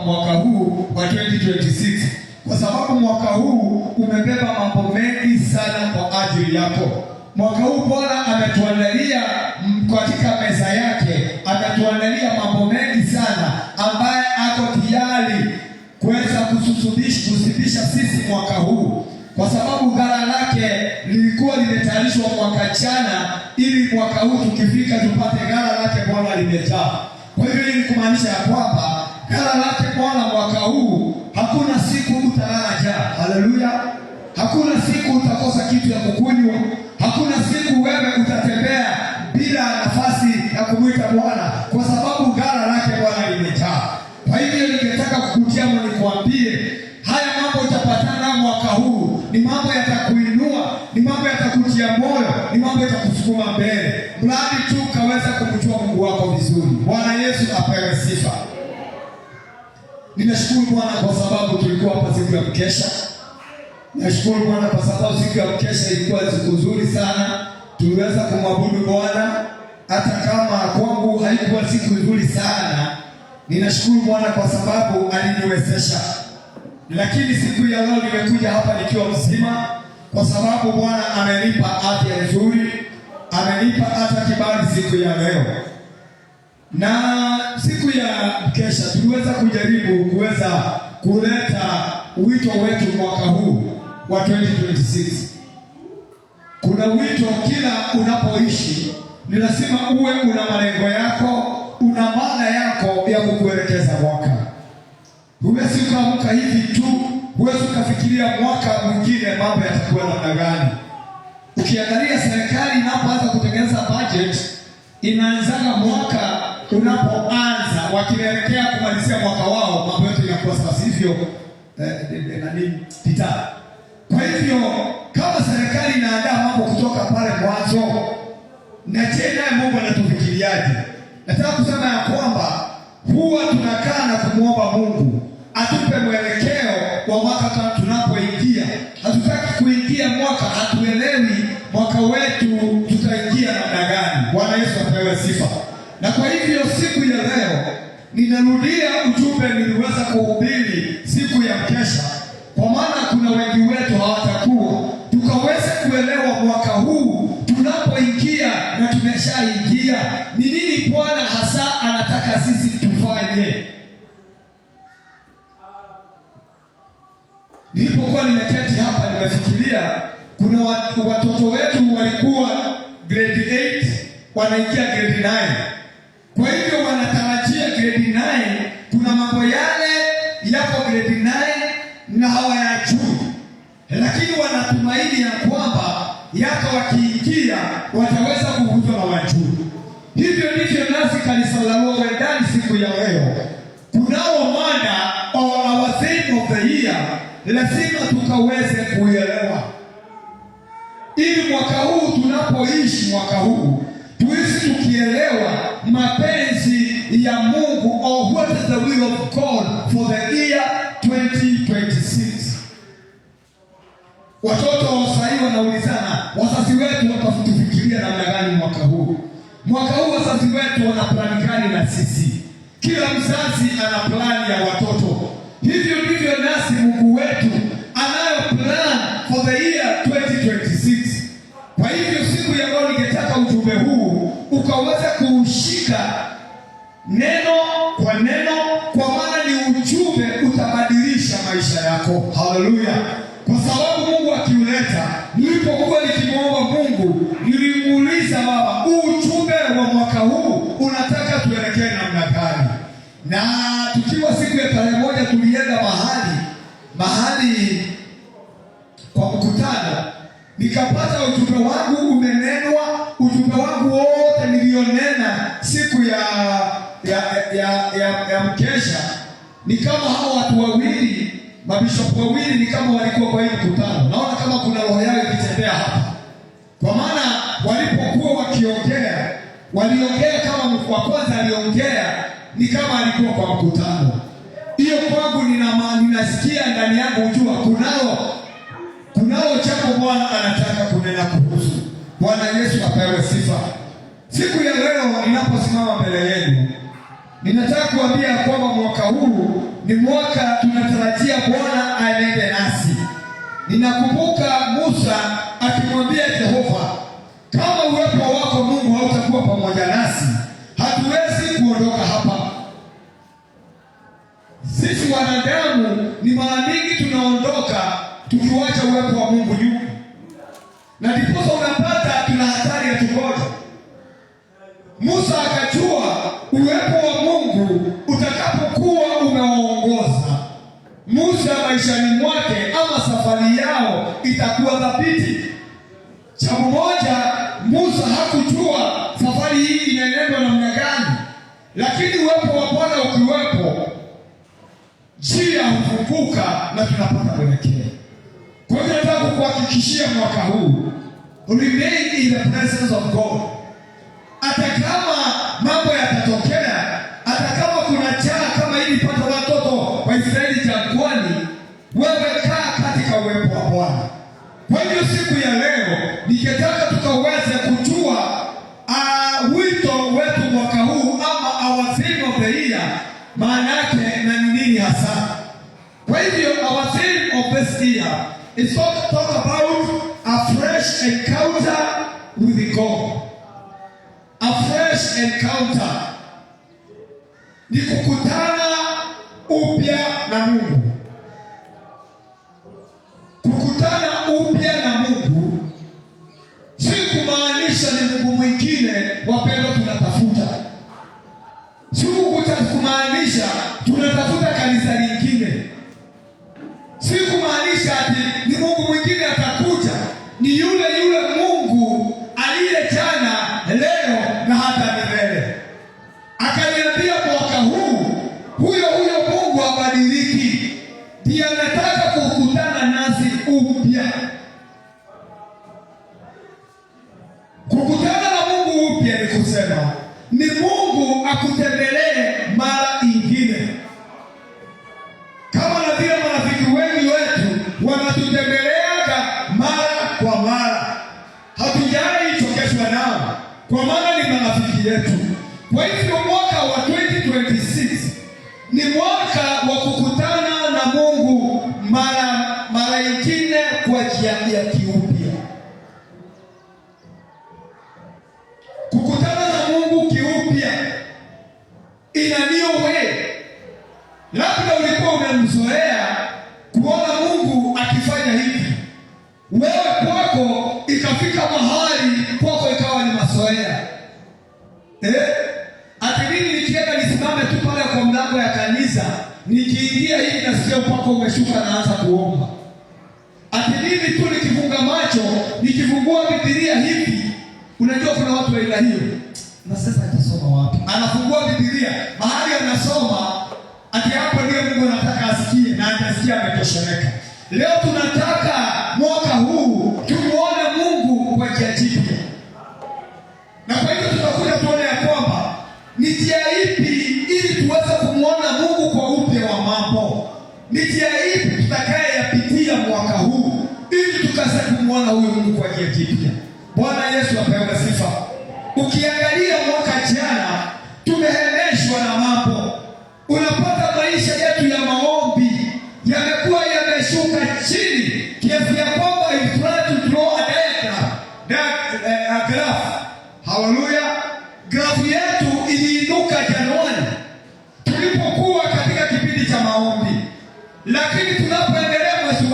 mwaka huu wa 2026, kwa sababu mwaka huu umebeba mambo mengi sana kwa ajili yako. Mwaka huu Bwana ametuandalia katika meza yake, ametuandalia mambo mengi sana ambaye ako tayari kuweza kutusibisha sisi mwaka huu, kwa sababu ghala lake lilikuwa limetayarishwa mwaka jana, ili mwaka huu tukifika tupate ghala lake Bwana limejaa. Kwa hivyo hii ni kumaanisha ya kwamba ghala lake Bwana mwaka huu hakuna siku utalala njaa. Haleluya! Hakuna siku utakosa kitu ya kukunywa. Hakuna siku wewe utatembea bila nafasi ya kumwita Bwana, kwa sababu ghala lake Bwana limejaa. Kwa hivyo ningetaka kukutia moyo nikwambie, haya mambo utapatana mwaka huu ni mambo yatakuinua, ni mambo yatakutia moyo, ni mambo yatakusukuma mbele, mradi tu kaweza kumjua Mungu wako vizuri. Bwana Yesu apewe sifa. Ninashukuru Bwana kwa sababu tulikuwa hapa siku ya mkesha. Nashukuru Bwana kwa sababu siku ya mkesha ilikuwa siku nzuri sana. Tuliweza kumwabudu Bwana hata kama kwangu haikuwa siku nzuri sana. Ninashukuru Bwana kwa sababu aliniwezesha. Lakini siku ya leo nimekuja hapa nikiwa mzima, kwa sababu Bwana amenipa afya nzuri, amenipa hata kibali siku ya leo. Na siku ya mkesha tuliweza kujaribu kuleta wito wetu mwaka huu wa 2026. Kuna wito, kila unapoishi ni lazima uwe una malengo yako, una maana yako ya kukuelekeza mwaka. Huwezi kuamka hivi tu, huwezi kufikiria mwaka mwingine mambo yatakuwa namna gani. Ukiangalia serikali inapoanza kutengeneza budget, inaanzaga mwaka unapoanza, wakielekea kumalizia mwaka wao, mambo yote yanakuwa sawa, sivyo? Pita. Kwa hivyo kama serikali inaandaa mambo kutoka pale mwanzo, na tena Mungu anatufikiriaje? Nataka kusema ya kwamba huwa tunakaa na kumwomba Mungu atupe mwelekeo wa mwaka tunapoingia. Hatutaki kuingia mwaka hatuelewi mwaka wetu tutaingia namna gani. Bwana Yesu apewe sifa. Na kwa hivyo siku ya leo ninarudia ujumbe niliweza kuhubiri siku ya mkesha, kwa maana kuna wengi wetu hawatakuwa tukaweza kuelewa mwaka huu tunapoingia na tumeshaingia ni nini Bwana hasa anataka sisi tufanye. Nilipokuwa nimeketi hapa nimefikiria, kuna watoto wetu walikuwa grade 8 wanaingia grade 9. Kwa hivyo wanatarajia grade 9 kuna mambo yale yako grade 9 na hawayajui, lakini wanatumaini ya kwamba yako wakiingia wataweza kuvutwa na wajui. Hivyo ndivyo nasi kanisa la Roho ndani siku ya leo kunao mada our theme of the year, lazima tukaweze kuelewa, ili mwaka huu tunapoishi mwaka huu tuishi tukielewa mapenzi ya Mungu, or what is the will of God for the year 2026. Watoto wasai wanaulizana, wazazi wetu watatufikiria namna gani mwaka huu? Mwaka huu wazazi wetu wana plani gani na sisi? Kila mzazi ana plani ya watoto. Hivyo ndivyo nasi Mungu wetu anayo plan for the year 2026. Kwa hivyo siku ya leo ningetaka ujumbe huu ukaweza kuushika neno kwa neno, kwa maana ni ujumbe utabadilisha maisha yako. Haleluya! Kwa sababu Mungu akiuleta, nilipokuwa nikimwomba Mungu nilimuuliza Baba, ujumbe wa mwaka huu unataka tuelekee namna gani? Na tukiwa siku ya tarehe moja tulienda mahali kwa mkutano, nikapata ujumbe wangu umenenwa. Ujumbe wangu wote nilionena siku ya mkesha ni kama hao watu wawili, mabishopu wawili, ni kama walikuwa kwa hii mkutano. Naona kama kuna roho yao ikitembea hapa, kwa maana walipokuwa waliongea kama wa kwanza aliongea ni kama alikuwa kwa mkutano. Hiyo kwangu ninasikia ndani yangu ujua kunao jambo Bwana anataka kunena kuhusu. Bwana Yesu apewe sifa. Siku ya leo ninaposimama mbele yenu, Ninataka kuambia kwamba mwaka huu ni mwaka tunatarajia Bwana aende nasi. Ninakumbuka Musa akimwambia Jehova, kama uwepo wako Mungu hautakuwa pamoja nasi, hatuwezi kuondoka hapa. Sisi wanadamu ni mara nyingi tunaondoka tukiwacha uwepo wa Mungu nyuma. Na ndipo unapata tuna hatari ya kungoja. Musa akajua uwepo wa Mungu utakapokuwa umewaongoza Musa maishani mwake ama safari yao itakuwa thabiti. Jambo moja, Musa hakujua safari hii inaenda namna gani, lakini uwepo wa Bwana ukiwepo, njia hufunguka na tunapata mwelekeo. Kwa hivyo nataka kukuhakikishia mwaka huu, remain in the presence of God. Hata kama mambo yatatokea, hata kama kuna njaa kama hili pata watoto wa Israeli jangwani, wewe kaa katika uwepo wa Bwana. Kwa hivyo siku ya leo ningetaka tukaweze kujua wito wetu mwaka huu ama our theme of the year maana yake na nini hasa. Kwa hivyo our theme of this year is talk about a fresh encounter with God. A fresh encounter ni kukutana upya na Mungu. Kukutana upya na Mungu si kumaanisha ni Mungu mwingine wapendwa tunatafuta. Si kumaanisha tunatafuta kanisa lingine. Si kumaanisha ati ni Mungu mwingine atakuja. Ni yule Mungu aliye jana, leo na hata milele. Akaniambia mwaka huu huyo Mungu habadiliki. Ndiye anataka kukutana nasi upya. Kukutana na Mungu upya ni kusema ni Mungu akutembelee mara ingine. Kama na vile marafiki wengi wetu wanatutembeleaga mara kwa mara, hatujai chokeshwa nao kwa maana ni marafiki yetu. Kwa hivyo mwaka wa 2026 ni mwaka wa kukutana na Mungu mara ingine kwa njia ya kiupya. Kukutana na Mungu kiupya ina new way. Labda ulikuwa umemzoea kuona Mungu akifanya hivi, wewe kwako ikafika mahali kwako ikawa ni mazoea. Ati mimi nikienda nisimame tu pale kwa mlango ya kanisa, nikiingia hivi nasikia upako umeshuka naanza kuomba. Ati mimi tu nikifunga macho, nikifungua Biblia hivi, unajua kuna watu wa aina hiyo. Na sasa atasoma wapi? Anafungua Biblia, mahali anasoma, ati hapo ndio Mungu anataka asikie na atasikia ametosheleka. Leo tunataka mwaka huu tumuone Mungu kwa njia jipya. Na kwa hivyo tutakuja tuone ya kwamba ni njia ipi ili tuweze kumuona Mungu kwa upya wa mambo. Ni njia ipi tutakayeyapitia mwaka huu ili tukaweze kumuona huyu Mungu kwa njia jipya. Bwana Yesu apewe sifa. Ukiangalia mwaka jana tumehemeshwa na mambo. Unapata maisha yetu ya maombi yamekuwa yameshuka chini kiasi ya kwamba if to draw a graph. Hallelujah. Grafu yetu iliinuka Januari tulipokuwa katika kipindi cha maombi, lakini tunapoendelea mwezi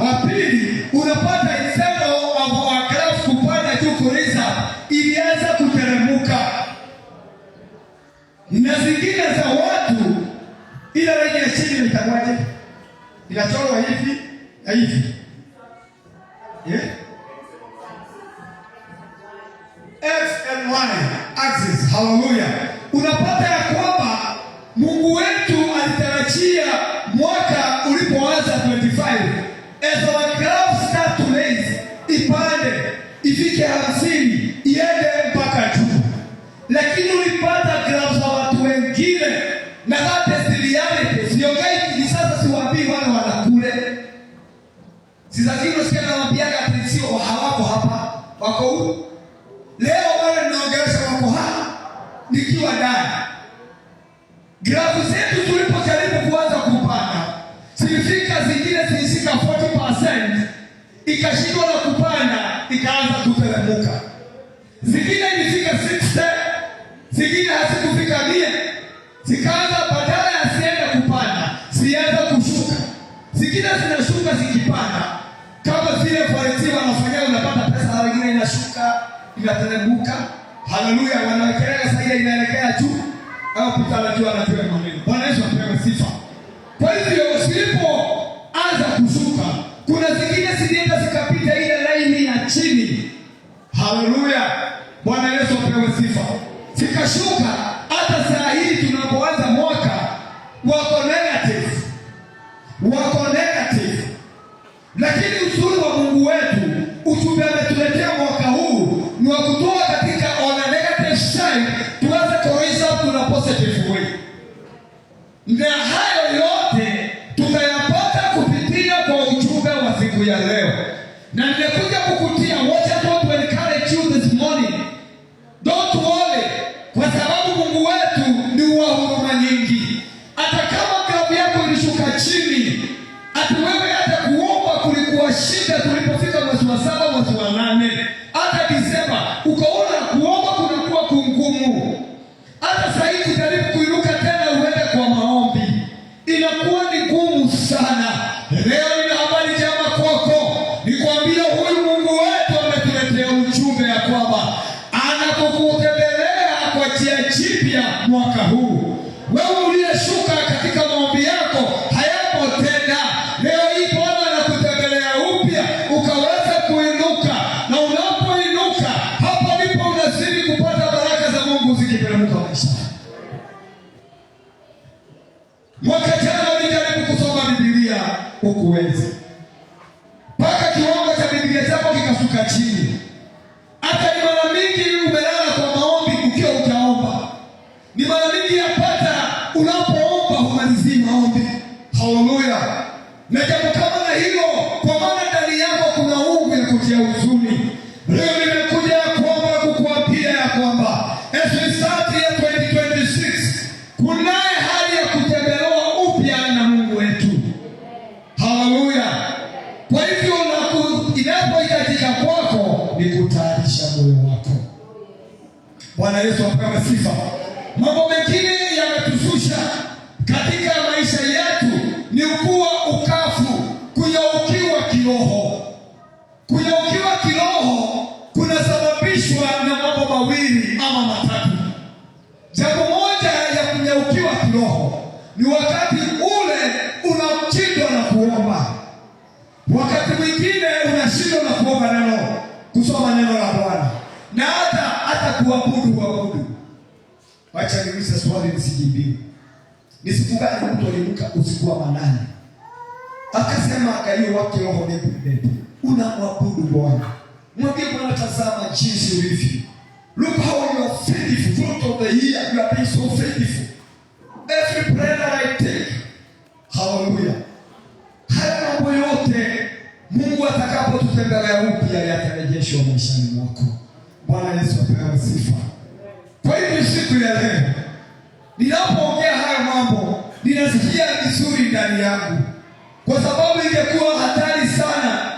wa pili unapata instead of our graph kupanda juu kurisa ilianza kuteremuka, na zingine za watu ila rangi ya chini itakuwaje? Inachorwa hivi na hivi. X and Y axis. Hallelujah. Unapata ya kwamba Mungu wetu alitarajia mwaka ulipoanza 25 as our graph start to raise, ipande ifike 50 iende mpaka juu, lakini ulipata graph za watu wengine na that is the reality. Siongei ni sasa, siwaambii wale wanakule. Sizazino sikia na waambiaga ati sio hawako hapa, wako huko. Leo wale ninaongelesha wako hapa nikiwa ndani. Grafu zetu tulipojaribu kuanza kupanda, zilifika zingine zilishika 40%, ikashindwa na kupanda, ikaanza kuteremka. Zingine ilifika 60, zingine hazikufika 100, zikaanza badala ya zienda kupanda, zianza kushuka. Zingine zinashuka zikipanda, kama zile fareti wanafanya, unapata pesa, wengine inashuka inateremka. Haleluya, wanawekelea sasa inaelekea juu au kutarajua na tuwe maneno. Bwana Yesu apewe sifa. Kwa hivyo zilipoanza kushuka, kuna zingine zilienda zikapita ile laini ya chini. Haleluya, Bwana Yesu apewe sifa. Zikashuka hata saa hii tunapoanza mwaka wako negative. Lakini uzuri wa Mungu wetu, ujumbe ametuletea mwaka huu ni wa kutoa katika on a negative side tuanze kurisha kuna positive way. Na hayo yote tutayapata kupitia kwa ujumbe wa siku ya leo. Na nimekuja kukutia, wacha to encourage you this morning. Don't worry, kwa sababu Mungu wetu ni wa huruma nyingi. Hata kama grafu yako ilishuka chini, hata wewe hata kuomba kulikuwa shida tulipofika mwezi wa 7, mwezi wa 8, hata Disemba ukaona kuomba kulikuwa kungumu. Hata sasa hivi kujaribu kuinuka tena uende kwa maombi inakuwa ni ngumu sana. Leo nina habari njema kwako, nikwambia huyu Mungu wetu ametuletea ujumbe ya kwamba anakukutembelea kwa njia jipya mwaka huu. Wewe uliyeshuka katika maombi yako hayapo tena, leo hii Bwana anakutembelea upya ukaweza kuinuka, na unapoinuka hapa ndipo unazidi kupata baraka za Mungu zikiteremka maisha. Mwaka jana nilijaribu kusoma Biblia hukuweza, mpaka kiwango cha Biblia chako kikashuka chini. Hata ni mara mingi umelala kwa maombi ukiwa utaomba, ni mara mingi yapata unapoomba humalizii maombi. Haleluya. Na jambo kama na hilo, kwa maana ndani yako kuna ungu ya kutia huzuni, leo nimekuja kuomba kukuambia ya kwamba as we start here 2026 kunaye hali ya kutembelewa upya na Mungu wetu. Haleluya. Kwa hivyo inapohitajika kwako ni kutayarisha moyo wako. Bwana Yesu apewe sifa. Mambo mengine yametuzusha katika maisha yetu ni kuwa ukafu, kunyaukiwa kiroho. Kunyaukiwa kiroho kunasababishwa na mambo mawili ama matatu. Jambo moja ya kunyaukiwa kiroho ni wakati ule unashindwa na kuomba. Wakati mwingine unashindwa na kuomba neno, kusoma neno la Bwana, na hata kuabudu. Wacha niulize swali nisijibiwe. Ni siku gani mtu alimuka usiku wa manane akasema akayo wake roho nebu unamwabudu Bwana? Mwambie Bwana, tazama jinsi ulivyo. Look how you are faithful throughout of the year. You are being so faithful. Every prayer that I take. Hallelujah. Haya mambo yote Mungu atakapotutembelea upya yatarejeshwa maishani mwako. Bwana Yesu apewe sifa. Kwa hivyo siku ya leo ninapoongea haya mambo ninasikia vizuri ndani yangu, kwa sababu ingekuwa hatari sana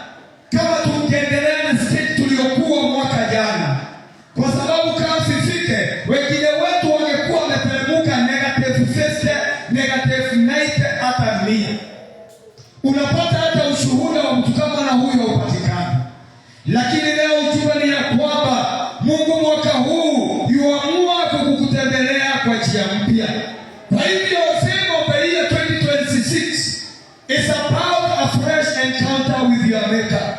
kama tungeendelea na stage tuliokuwa mwaka jana, kwa sababu kama sifike wengine wetu wangekuwa wameteremka negative 50, negative 90, hata 100. Unapata hata ushuhuda wa mtu kama na huyo upatikana. Lakini leo ujumbe ni ya kwamba Mungu mwaka huu yuamua kukutembelea kwa njia mpya. Kwa hivyo sema the year 2026 is about a fresh encounter with your Maker,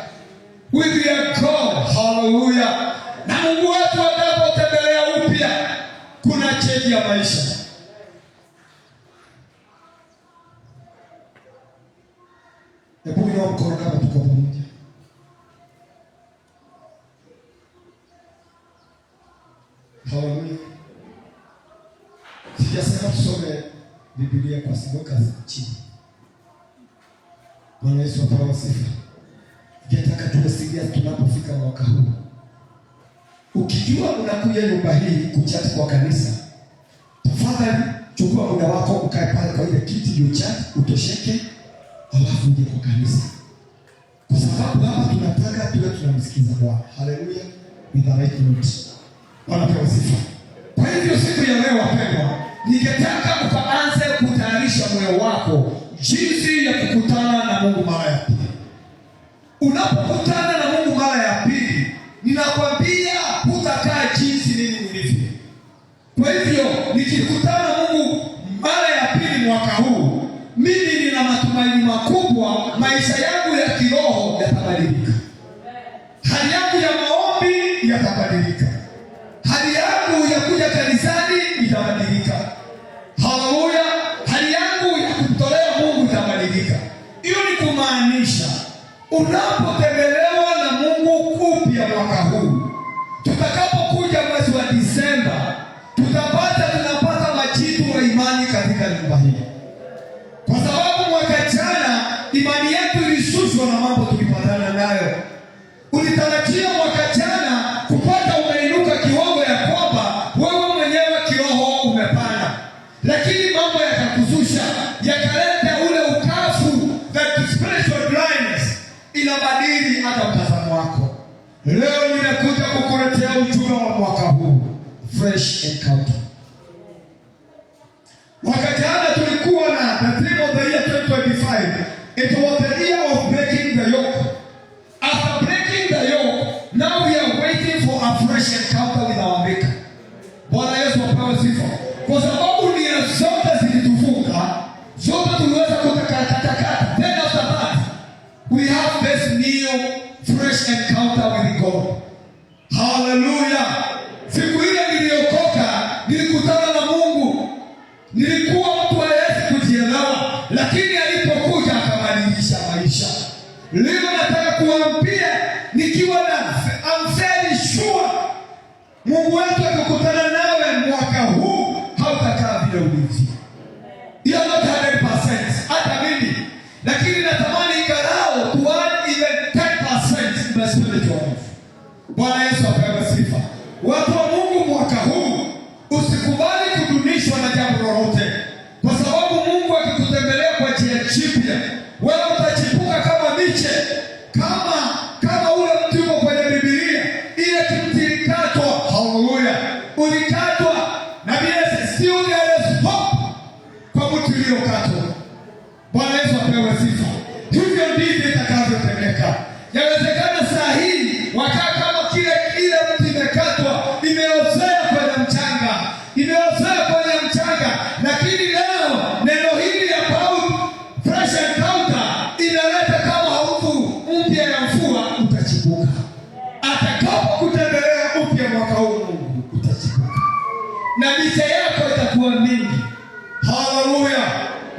with your God. Hallelujah. Na Mungu wetu atakapotembelea upya kuna change ya maisha. Hebu inua mkono kama tuko pamoja. Hallelujah. Sijasema tusome Biblia kwa siboka chini. Bwana Yesu apewe sifa. Ningetaka tuwasikie tunapofika mwaka huu. Ukijua unakuja nyumba hii kuchati kwa kanisa, tafadhali chukua muda wako ukae pale kwa ile kiti ndio chat utosheke, alafu uje kwa kanisa. Kwa sababu hapa tunataka tuwe tunamsikiza Bwana. Haleluya. With the right note. Wanapewa sifa. Kwa hivyo siku ya leo wapendwa, ningetaka ukaanze kutayarisha moyo wako jinsi ya kukutana na Mungu mara ya pili. Unapokutana na Mungu mara ya pili, ninakwambia hutakaa jinsi mimi nilivyo. Kwa hivyo nikikutana na Mungu mara ya pili mwaka huu, mimi nina matumaini makubwa maisha yangu ya kiroho yatabadilika. Hali yangu ya maombi yatabadilika. Hali yangu ya kuja kanisani itabadilika. Haleluya. Hali yangu ya kumtolea Mungu itabadilika. Hiyo ni kumaanisha unapotembelewa na Mungu upya mwaka huu, tutakapokuja mwezi wa Disemba, tunapata majibu ya imani katika nyumba hii. Kwa sababu mwaka jana imani yetu ilishushwa na mambo tulipatana nayo. Ulitarajia mwaka jana kupata umeinuka kiwango ya kwamba wewe mwenyewe kiroho umepanda, lakini mambo yakakuzusha, yakaleta ule ukafu, that spiritual blindness, inabadili hata mtazamo wako. Leo nimekuja kukuletea ujumbe wa mwaka huu, fresh encounter. Mwaka jana tulikuwa na the theme of the year 2025. It was the year of breaking the yoke. After breaking the yoke, now we are waiting for a fresh encounter with our Maker. Bwana Yesu apewe sifa. Kwa sababu nia zote zilitufunga, zote tuliweza kutakatakata. Then after that, we have this new fresh encounter with God. Hallelujah. Siku ile niliokoka, nilikutana na Mungu. Nilikuwa mtu hawezi kujielewa, lakini alipokuja akabadilisha maisha. Leo nataka kuambia nikiwa na I'm very sure Mungu wetu akikutana nawe mwaka huu hautakaa vile ulivyo. You are not 100%, hata mimi. Lakini natamani ingalau to add even 10% in the spiritual life. Bwana Yesu apewe sifa. Watu wa Mungu mwaka huu, usikubali kudunishwa na jambo lolote. Kwa sababu Mungu akikutembelea kwa njia jipya, wewe utachipuka kama miche. Kama ule mti uko kwenye Biblia, ile mti ilikatwa. Haleluya. Ulikatwa na bila still there is hope kwa mti uliokatwa. Bwana Yesu apewe sifa. Hivyo ndivyo itakavyotendeka. Yawezekana saa hii wakaa kama ile mti imekatwa, imeozea kwenye mchanga. Imeozea kwenye mchanga, lakini leo neno hili ya Paulo fresh encounter inaleta kama harufu mpya ya mvua, utachipuka. Atakapokutembelea upya mwaka huu, Mungu utachipuka. Na miche yako itakuwa mingi. Haleluya.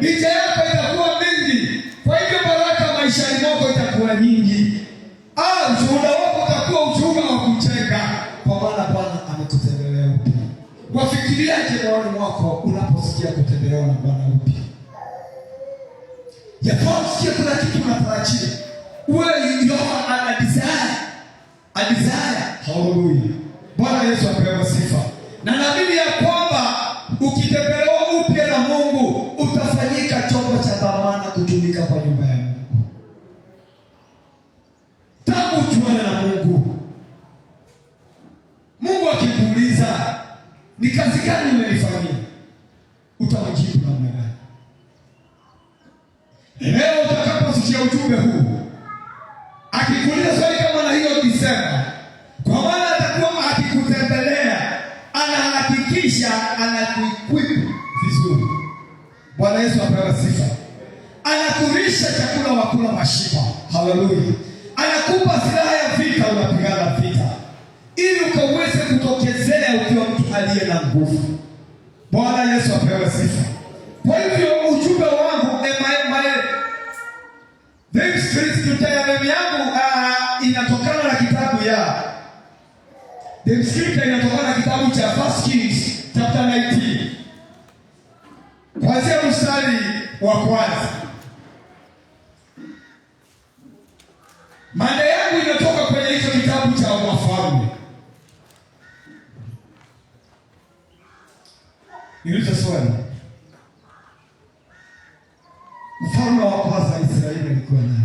Miche yako itakuwa mingi. Kwa hivyo baraka maishani mwako itakuwa nyingi. Ushuhuda wako utakuwa ushuhuda wa kucheka, kwa maana Bwana amekutembelea upya. Wafikiriaje moyoni mwako unaposikia kutembelewa na Bwana upya? Yaposikia kuna kitu unatarajia. You have a desire. A desire. Haleluya. Bwana Yesu apewe sifa. Na naamini ya kwamba ukitembelewa upya na Mungu, utafanyika chombo cha dhamana kutumika kwa nyumba ya Mungu. Tangu tuone na Mungu. Mungu akikuuliza, ni kazi gani umelifanyia? Utamjibu namna gani? Leo utakaposikia ujumbe huu, akikuuliza swali kama na hiyo Disemba, kwa maana atakuwa akikutembelea, anahakikisha anakuequip vizuri. Bwana Yesu apewe sifa. Anakulisha chakula wa kula mashiba. Haleluya. Anakupa silaha ya vita, unapigana vita, ili ukaweze kutokezea ukiwa mtu aliye na nguvu. Bwana Yesu apewe sifa. Kwa hivyo ujumbe wangu the script yangu inatokana na kitabu ya the script inatokana na kitabu cha 1 Kings chapter 19. Kuanzia mstari wa kwanza. Mada yangu inatoka kwenye hicho kitabu cha Wafalme. Niulize swali. alikuwa nani?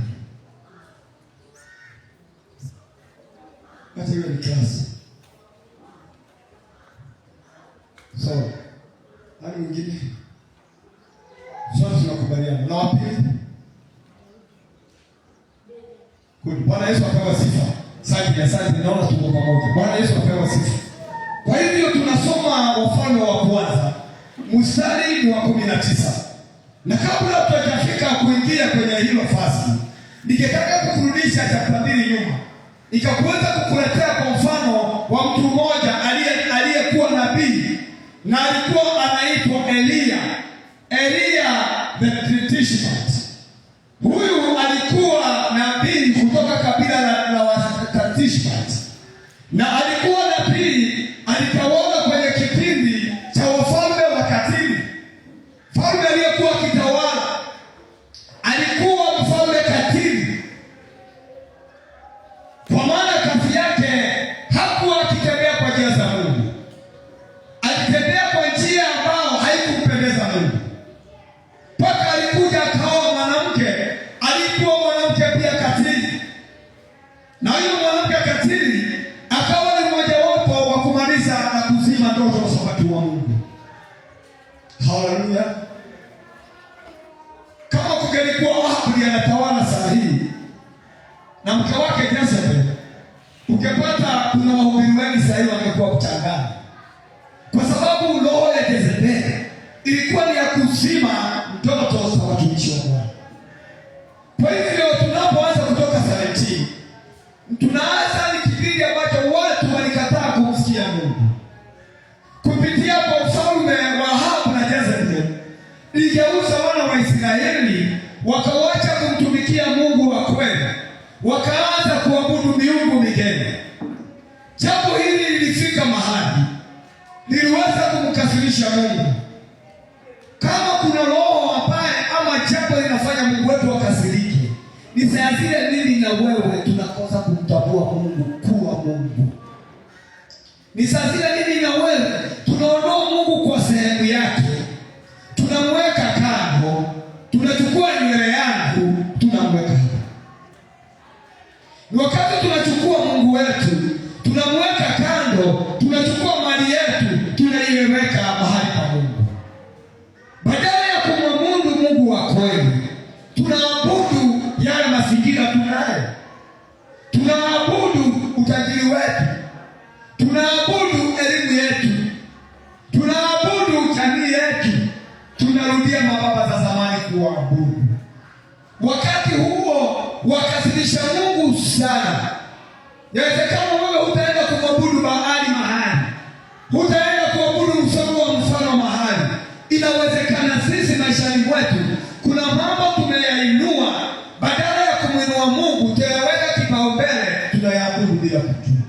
Hata hiyo ni klasi. So, hali mwingine sote tunakubaliana. Na wapi? Bwana Yesu apewe sifa. Asante, naona tuko pamoja. Bwana Yesu apewe sifa. Kwa hivyo tunasoma Wafalme wa kwanza mstari wa 19. Na kabla tutafika kuingia kwenye hilo fasi, ningetaka kukurudisha chapter 2 nyuma. Nikakuweza kukuletea kwa mfano wa mtu mmoja aliyekuwa nabii na alikuwa anaitwa Elia the Tishbite. Huyu alikuwa nabii kutoka kabila la Tishbite. Na alikuwa nabii, alitawala kwenye kipindi cha wafalme wakatili. Mfalme aliyekuwa akitawala alikuwa mfalme katili, kwa maana kazi yake hakuwa akitembea kwa njia za Mungu. Alitembea kwa njia ambayo haikumpendeza Mungu. Mpaka alikuja akaoa mwanamke, alikuwa mwanamke pia katili. Na huyo mwanamke katili akawa ni mmojawapo wa kumaliza na kuzima ndoto za watu wa Mungu. Haleluya. Kama kungelikuwa Ahabu anatawala saa hii na mke wake Jezebel, ukipata kuna wahubiri wengi saa hii wangekuwa kuchangana, kwa sababu roho ya Jezebel ilikuwa ni ya kuzima ndoto za watumishi wa Bwana. Kwa hivyo tunapoanza kutoka 17, tunaanza ni kipindi ambacho watu walikataa kumsikia Mungu. Kupitia kwa ufalme wa Ahabu na Jezebel, iligeuza wana wa Israeli wakawacha kumtumikia Mungu wa kweli, wakaanza kuabudu miungu migeni. Jambo hili lilifika mahali liliweza kumkasirisha Mungu. Kama kuna roho ambaye ama jambo linafanya Mungu wetu akasirike, ni saa zile mimi na wewe tunakosa kumtambua Mungu kuwa Mungu. Ni saa zile mimi na wewe tunaondoa Mungu kwa sehemu yake, tunamweka kando, tunachukua nywele yangu tunamweka hapo. Ni wakati tunachukua Mungu wetu tunamweka kando, tunachukua mali yetu tunaiweka mahali pa Mungu. Badala ya kumwabudu Mungu wa kweli, tunaabudu yale mazingira tunayo. Tunaabudu utajiri wetu, tunaabudu elimu yetu, tunaabudu jamii yetu, tunarudia mababa za zamani kuabudu. Wakati huo wakasirisha Mungu sana. Inawezekana wewe utaenda kumwabudu Baali mahali, utaenda kuabudu mfano mahali. Inawezekana sisi maishani mwetu kuna mambo tumeyainua, badala ya kumwinua Mungu tunaweka kipaumbele, tunayaabudu bila kujua.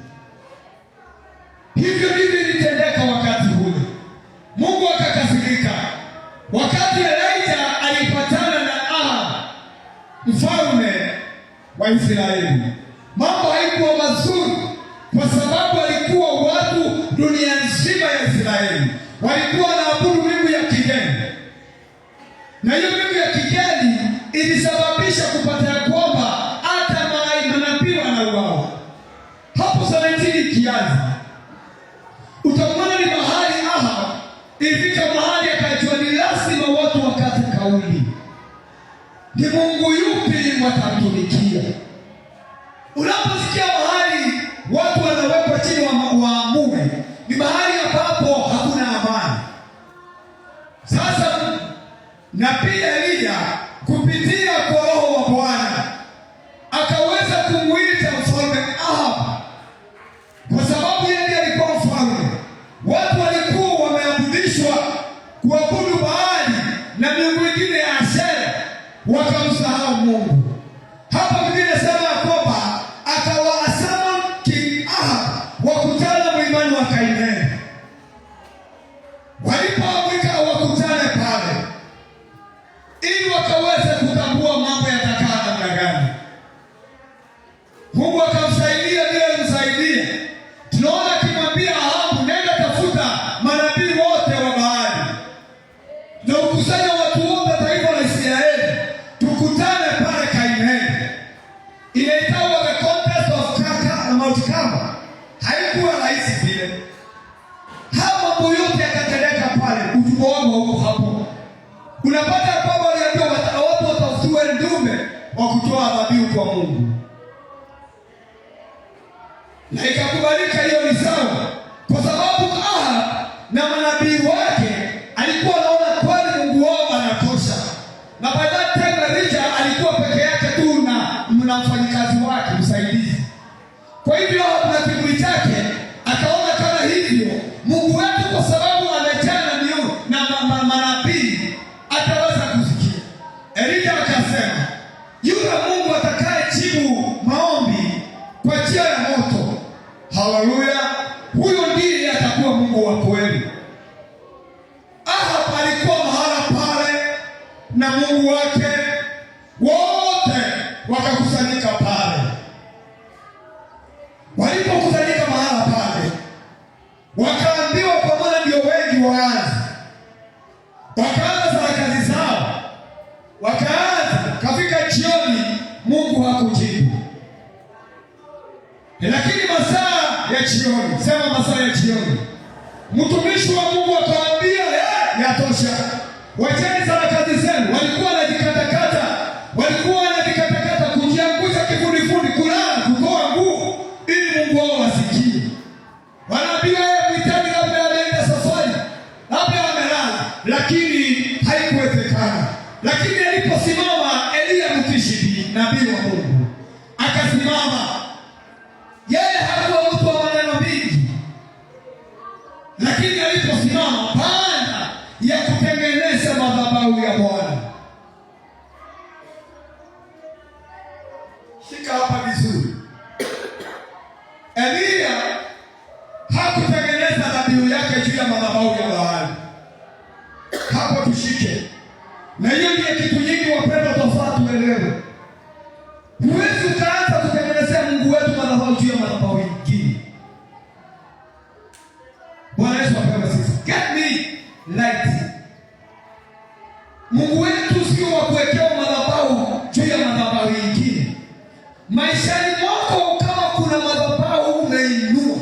Hivyo ndivyo ilitendeka wakati ule. Mungu akakasirika. Wakati Elijah alipatana na Ahabu mfalme wa Israeli, mambo haikuwa mazuri, kwa sababu walikuwa watu dunia nzima ya Israeli walikuwa wanaabudu miungu ya kigeni. Na hiyo miungu ya kigeni ilisababisha kupata ya kwamba hata manabii wanauawa. Hapo sana ikianza, utamwona ni mahali Ahabu ilifika mahali akajua ni lazima watu wakate kauli, ni Mungu yupi watamtumikia. Unaposikia mahali watu wanawekwa chini waamue, ni mahali ambapo hakuna amani. Sasa nabii Elia kupitia kwa Roho wa Bwana akaweza kumuita mfalme Ahabu, kwa sababu yeye alikuwa mfalme. Watu walikuwa wameabudishwa kuabudu Baali na miungu mingine ya Ashera, wakamsahau Mungu. Hapa Biblia inasema kwamba akawaasema King Ahabu wakutana mlimani wa Karmeli. Walipofika wakutane pale, ili wakaweze kutambua mambo yatakaa namna gani. Mungu akamsaidia bila kumsaidia. Tunaona akimwambia Ahabu, nenda tafuta manabii wote wa Baali na ukusanya watu wote taifa la Israeli, tukutane pale Karmeli. inaitwa the contest of Kaka na Mount Kamba. Haikuwa rahisi vile. Hapo mambo yote yakatendeka pale, ujumbe wangu huko hapo. Unapata kwamba waliambiwa watu watafutiwe ndume wa kutoa dhabihu kwa Mungu. Na ikakubalika, hiyo ni sawa, kwa sababu Ahab na manabii wake alikuwa anaona kweli Mungu wao anatosha. Na by that time Elijah alikuwa peke yake tu na mfanyikazi wake msaidizi. Kwa hivyo na kiburi chake akaona kama hivyo Mungu wetu, kwa sababu amejana na manabii, ataweza kusikia. Elijah akasema, yule Mungu atakaye jibu maombi kwa njia ya moto, haleluya, huyo ndiye atakuwa Mungu wa kweli. Ahab alikuwa mahala pale na Mungu wake, wote wakakusanyika pale. Walipokusanyika mahala pale, wakaambiwa pamoja ndio wengi waanze. Wakaanza za kazi zao, wakaanza. Kafika jioni, Mungu hakujibu. Lakini masaa ya jioni, sema masaa ya jioni, mtumishi wa Mungu akawaambia, yatosha. Wacheni sana kazi zenu. Walikuwa wanajikatakata kujiangusha kifudifudi, kulala, kutoa nguo ili Mungu wao wasikie. Wanaambiwa mhitaji labda ameenda safari, labda amelala, lakini haikuwezekana. Lakini aliposimama Eliya Mtishbi, nabii wa Mungu, akasimama. Yeye hakuwa mtu wa maneno mingi, lakini aliposimama baada ya kutengeneza madhabahu ya Bwana. Shika hapa vizuri. Eliya hakutengeneza dhabihu yake juu ya madhabahu ya Baali. Hapo tushike. Na hiyo ndiyo kitu nyingi wapendwa tofauti tuelewe. Huwezi ukaanza kutengenezea Mungu wetu madhabahu juu ya madhabahu nyingine. Bwana Yesu apewe sisi. Get me light. Mungu wetu sio wa kuwekewa madhabahu juu ya madhabahu nyingine. Maishani mwako kama kuna madhabahu umeinua,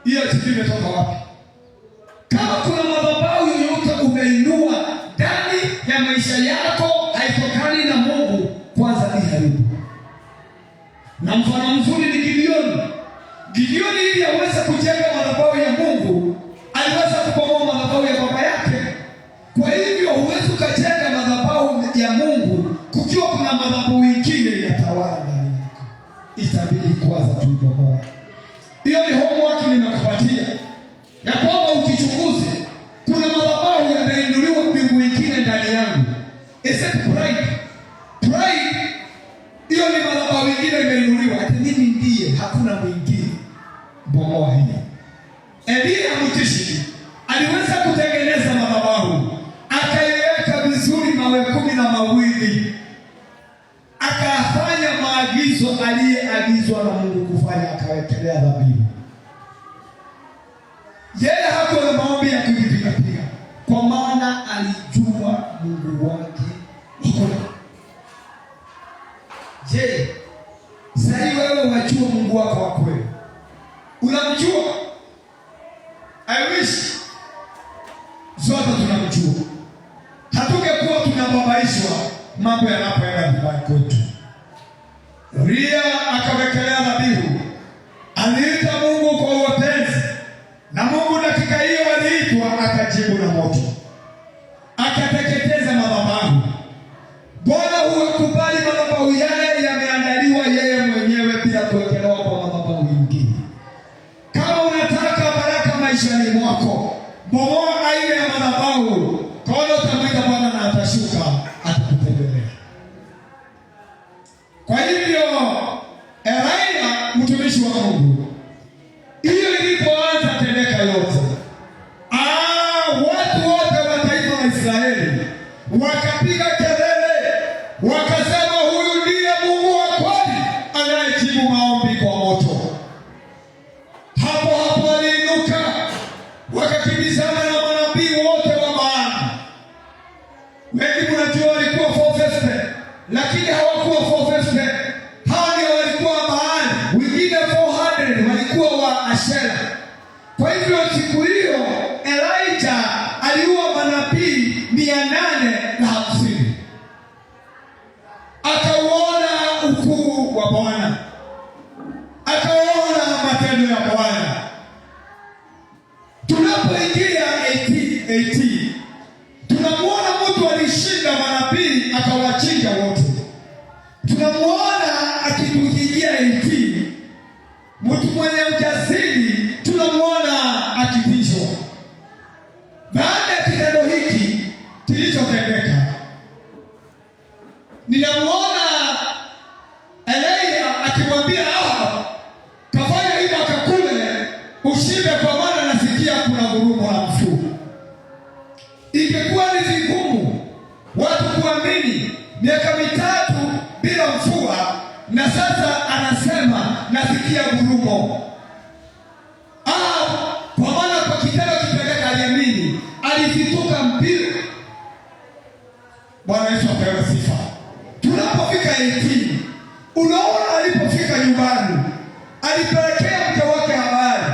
hiyo kitu imetoka wapi? Kama kuna madhabahu yoyote umeinua ndani ya maisha yako haitokani na Mungu, kwanza ni haribu. Na mfano mzuri ni Gideoni. Gideoni ili aweze kujenga madhabahu ya Mungu, aliweza kubomoa madhabahu ya baba yake. Kwa hivyo huwezi ukajenga madhabahu ya Mungu kukiwa kuna madhabahu nyingine inatawala ndani yako. Itabidi kwanza tuibomoe. Hiyo ni homework ninakupatia, ya kwamba ukichunguze kuna madhabahu yameinuliwa mbingu nyingine ndani yangu. Is it pride? Pride, hiyo ni madhabahu nyingine imeinuliwa. Ati mimi ndiye, hakuna mwingine. Bomoa hii. Eliya Mtishbi aliweza kutengeneza madhabahu, akaiweka vizuri mawe 12, akafanya maagizo aliyeagizwa na Mungu kufanya, akawekelea dhabihu. Yeye hakuwa na maombi ya kujipiga, kwa maana alijua Mungu wake. Je, sasa wewe unajua Mungu wako wa kweli? Unamjua? I wish zote tunamjua. Hatungekuwa tunababaishwa mambo yanapoenda vibaya kwetu. Eliya akawekelea dhabihu. Aliita Mungu kwa uwapenzi, na Mungu dakika hiyo aliitwa, akajibu na moto, akateketeza madhabahu. Bwana huwakubali madhabahu yale yameandaliwa yeye mwenyewe bila kuwekelewa kwa madhabahu nyingine. Kama unataka baraka maishani mwako, bomoa aina ya madhabahu. Kwa utamwita Bwana na atashuka, atakutembelea. Kwa hivyo Eliya mtumishi wa Mungu, hiyo ilipoanza tendeka yote, watu wote wa taifa la Israeli wakapiga kelele, wakasema huyu ndiye Mungu wa kweli anayejibu maombi kwa moto. Hapo hapo waliinuka, wakakimbizana na manabii wote wa Baali. Wengi mnajua walikuwa 450, lakini hawakuwa 450. Hawa ndio walikuwa mahali, wengine 400 walikuwa wa Ashera. Kwa hivyo siku hiyo Elijah aliua manabii 850. Akauona ukuu wa Bwana, akaona matendo ya Bwana. Tunapoingia 18 tunamuona mtu alishinda manabii akawachinja wote. Tunamuona akitukiingia 18 mtu mwenye ujasiri, tunamuona akitishwa. Baada ya kitendo hiki kilichotendeka, ninamuona Elia akimwambia Ahab, kafanya hivi akakule ushibe, kwa maana nasikia kuna ngurumo la mvua. Ingekuwa ni vigumu watu kuamini miaka 3 bila mvua, na sasa anasema nasikia ngurumo. Kwa maana kwa kitendo kipeleka aliamini, alifituka mbio. Bwana Yesu apewe sifa. Tunapofika 18, unaona alipofika nyumbani, alipelekea mke wake habari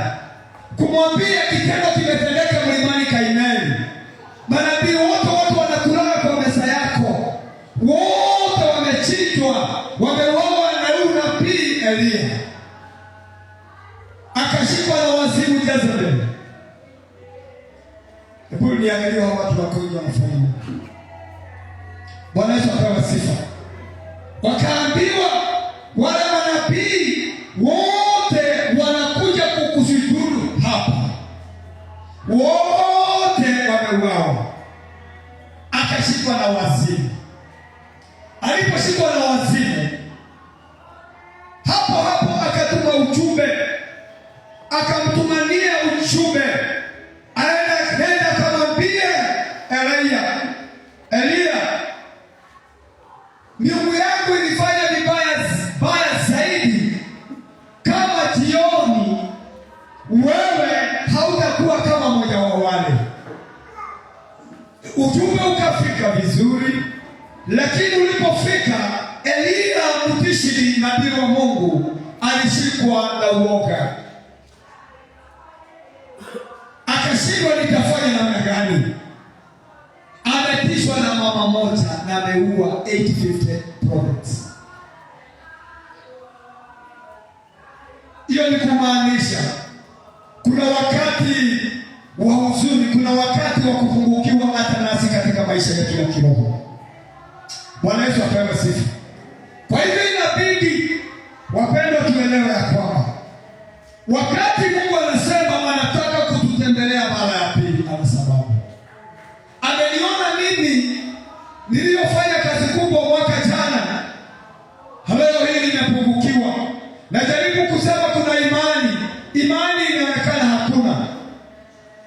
kumwambia kitendo kimetendeka mlimani Karmeli. Manabii wote wanakula kwa meza yako, wote wamechinjwa, wameuawa na huyu nabii Elia. Akashikwa na wazimu Jezebel. Hebu niangalie watu wakoje wanafanya. Bwana Yesu apewe sifa. Wakaambiwa wale manabii wote wanakuja kukusujudu hapa, wote wameuawa. Akashikwa na wazimu. Aliposhikwa na wazimu, hapo akatuma ujumbe, akamtumania ujumbe, aenda akamwambia Elia, miungu yangu ilifanya vibaya zaidi. Kama jioni wewe hautakuwa kama mmoja wa wale. Ujumbe ukafika vizuri, lakini ulipofika Elia Mtishbi, nabii wa Mungu, alishikwa na uoga. Akashindwa nitafanya namna gani? Ametishwa na mama moja na ameua 850 prophets. Hiyo ni kumaanisha kuna wakati wa huzuni, kuna wakati wa kupungukiwa hata nasi katika maisha yetu ya kiroho. Bwana Yesu apewe sifa. Kwa hivyo inabidi wapendwa tuelewe ya kwamba wakati Mungu anasema anataka kututembelea mara ya pili, ana sababu. Ameniona mimi niliyofanya kazi kubwa mwaka jana, leo hii nimepungukiwa. Najaribu kusema kuna imani inaonekana hakuna.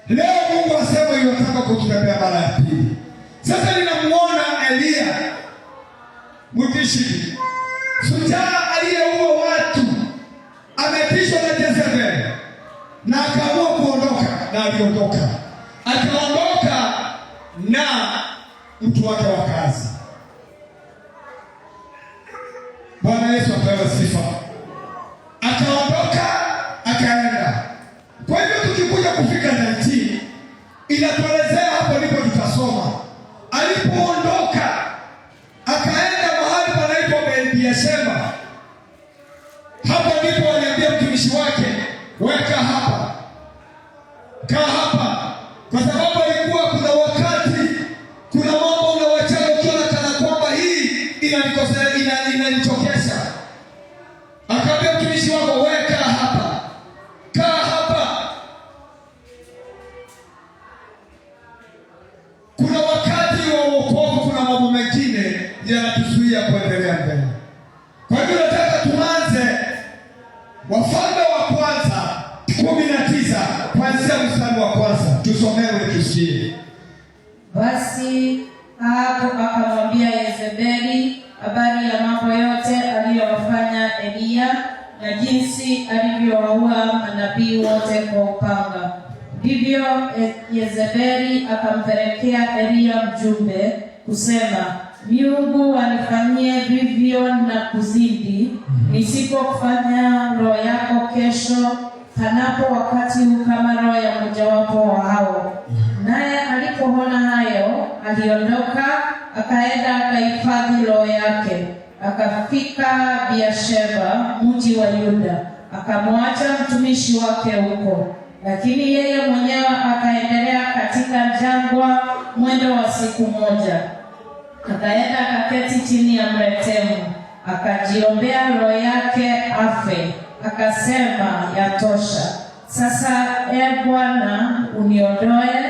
Leo Mungu asema anataka kututembelea mara ya pili. Sasa ninamuona Elia Mtishbi, shujaa aliyeua watu, ametishwa na Jezebel na akaamua kuondoka, na aliondoka. Akaondoka na mtu wake wa kazi. Bwana Yesu apewe sifa. Akaondoka akaenda. Kwa hivyo tukikuja kufika 19 inatuelezea hapo, ndipo tutasoma alipoondoka akaenda mahali panaitwa Beersheba. Hapo ndipo aliambia mtumishi wake, weka hapa, kaa hapa, kwa sababu alikuwa kuna wakati kuna mambo unawachana ukiona kana kwamba hii inanikosea, inanichokesha. Akaambia mtumishi wako, weka hapa, kaa hapa. Kuna wakati wa wokovu, kuna mambo mengine yanatuzuia kuendelea mbele. Kwa hivyo nataka tuanze Wafalme wa Kwanza 19 kuanzia mstari wa kwanza. Tusomewe tusikie. Basi Ahabu akamwambia Yezebeli habari ya mambo yote aliyowafanya Eliya na jinsi alivyowaua manabii wote kwa upanga. Ndivyo Yezebeli akampelekea Eliya mjumbe kusema, miungu wanifanyie vivyo na kuzidi, nisipokufanya roho yako kesho panapo wakati huu kama roho ya mojawapo wa hao. Naye alipoona hayo, aliondoka akaenda akahifadhi roho yake, akafika Beersheba mji wa Yuda, akamwacha mtumishi wake huko. Lakini yeye mwenyewe akaendelea katika jangwa mwendo wa siku moja. Akaenda akaketi chini ya mretemu, akajiombea roho yake afe. Akasema, yatosha sasa, Bwana, uniondoe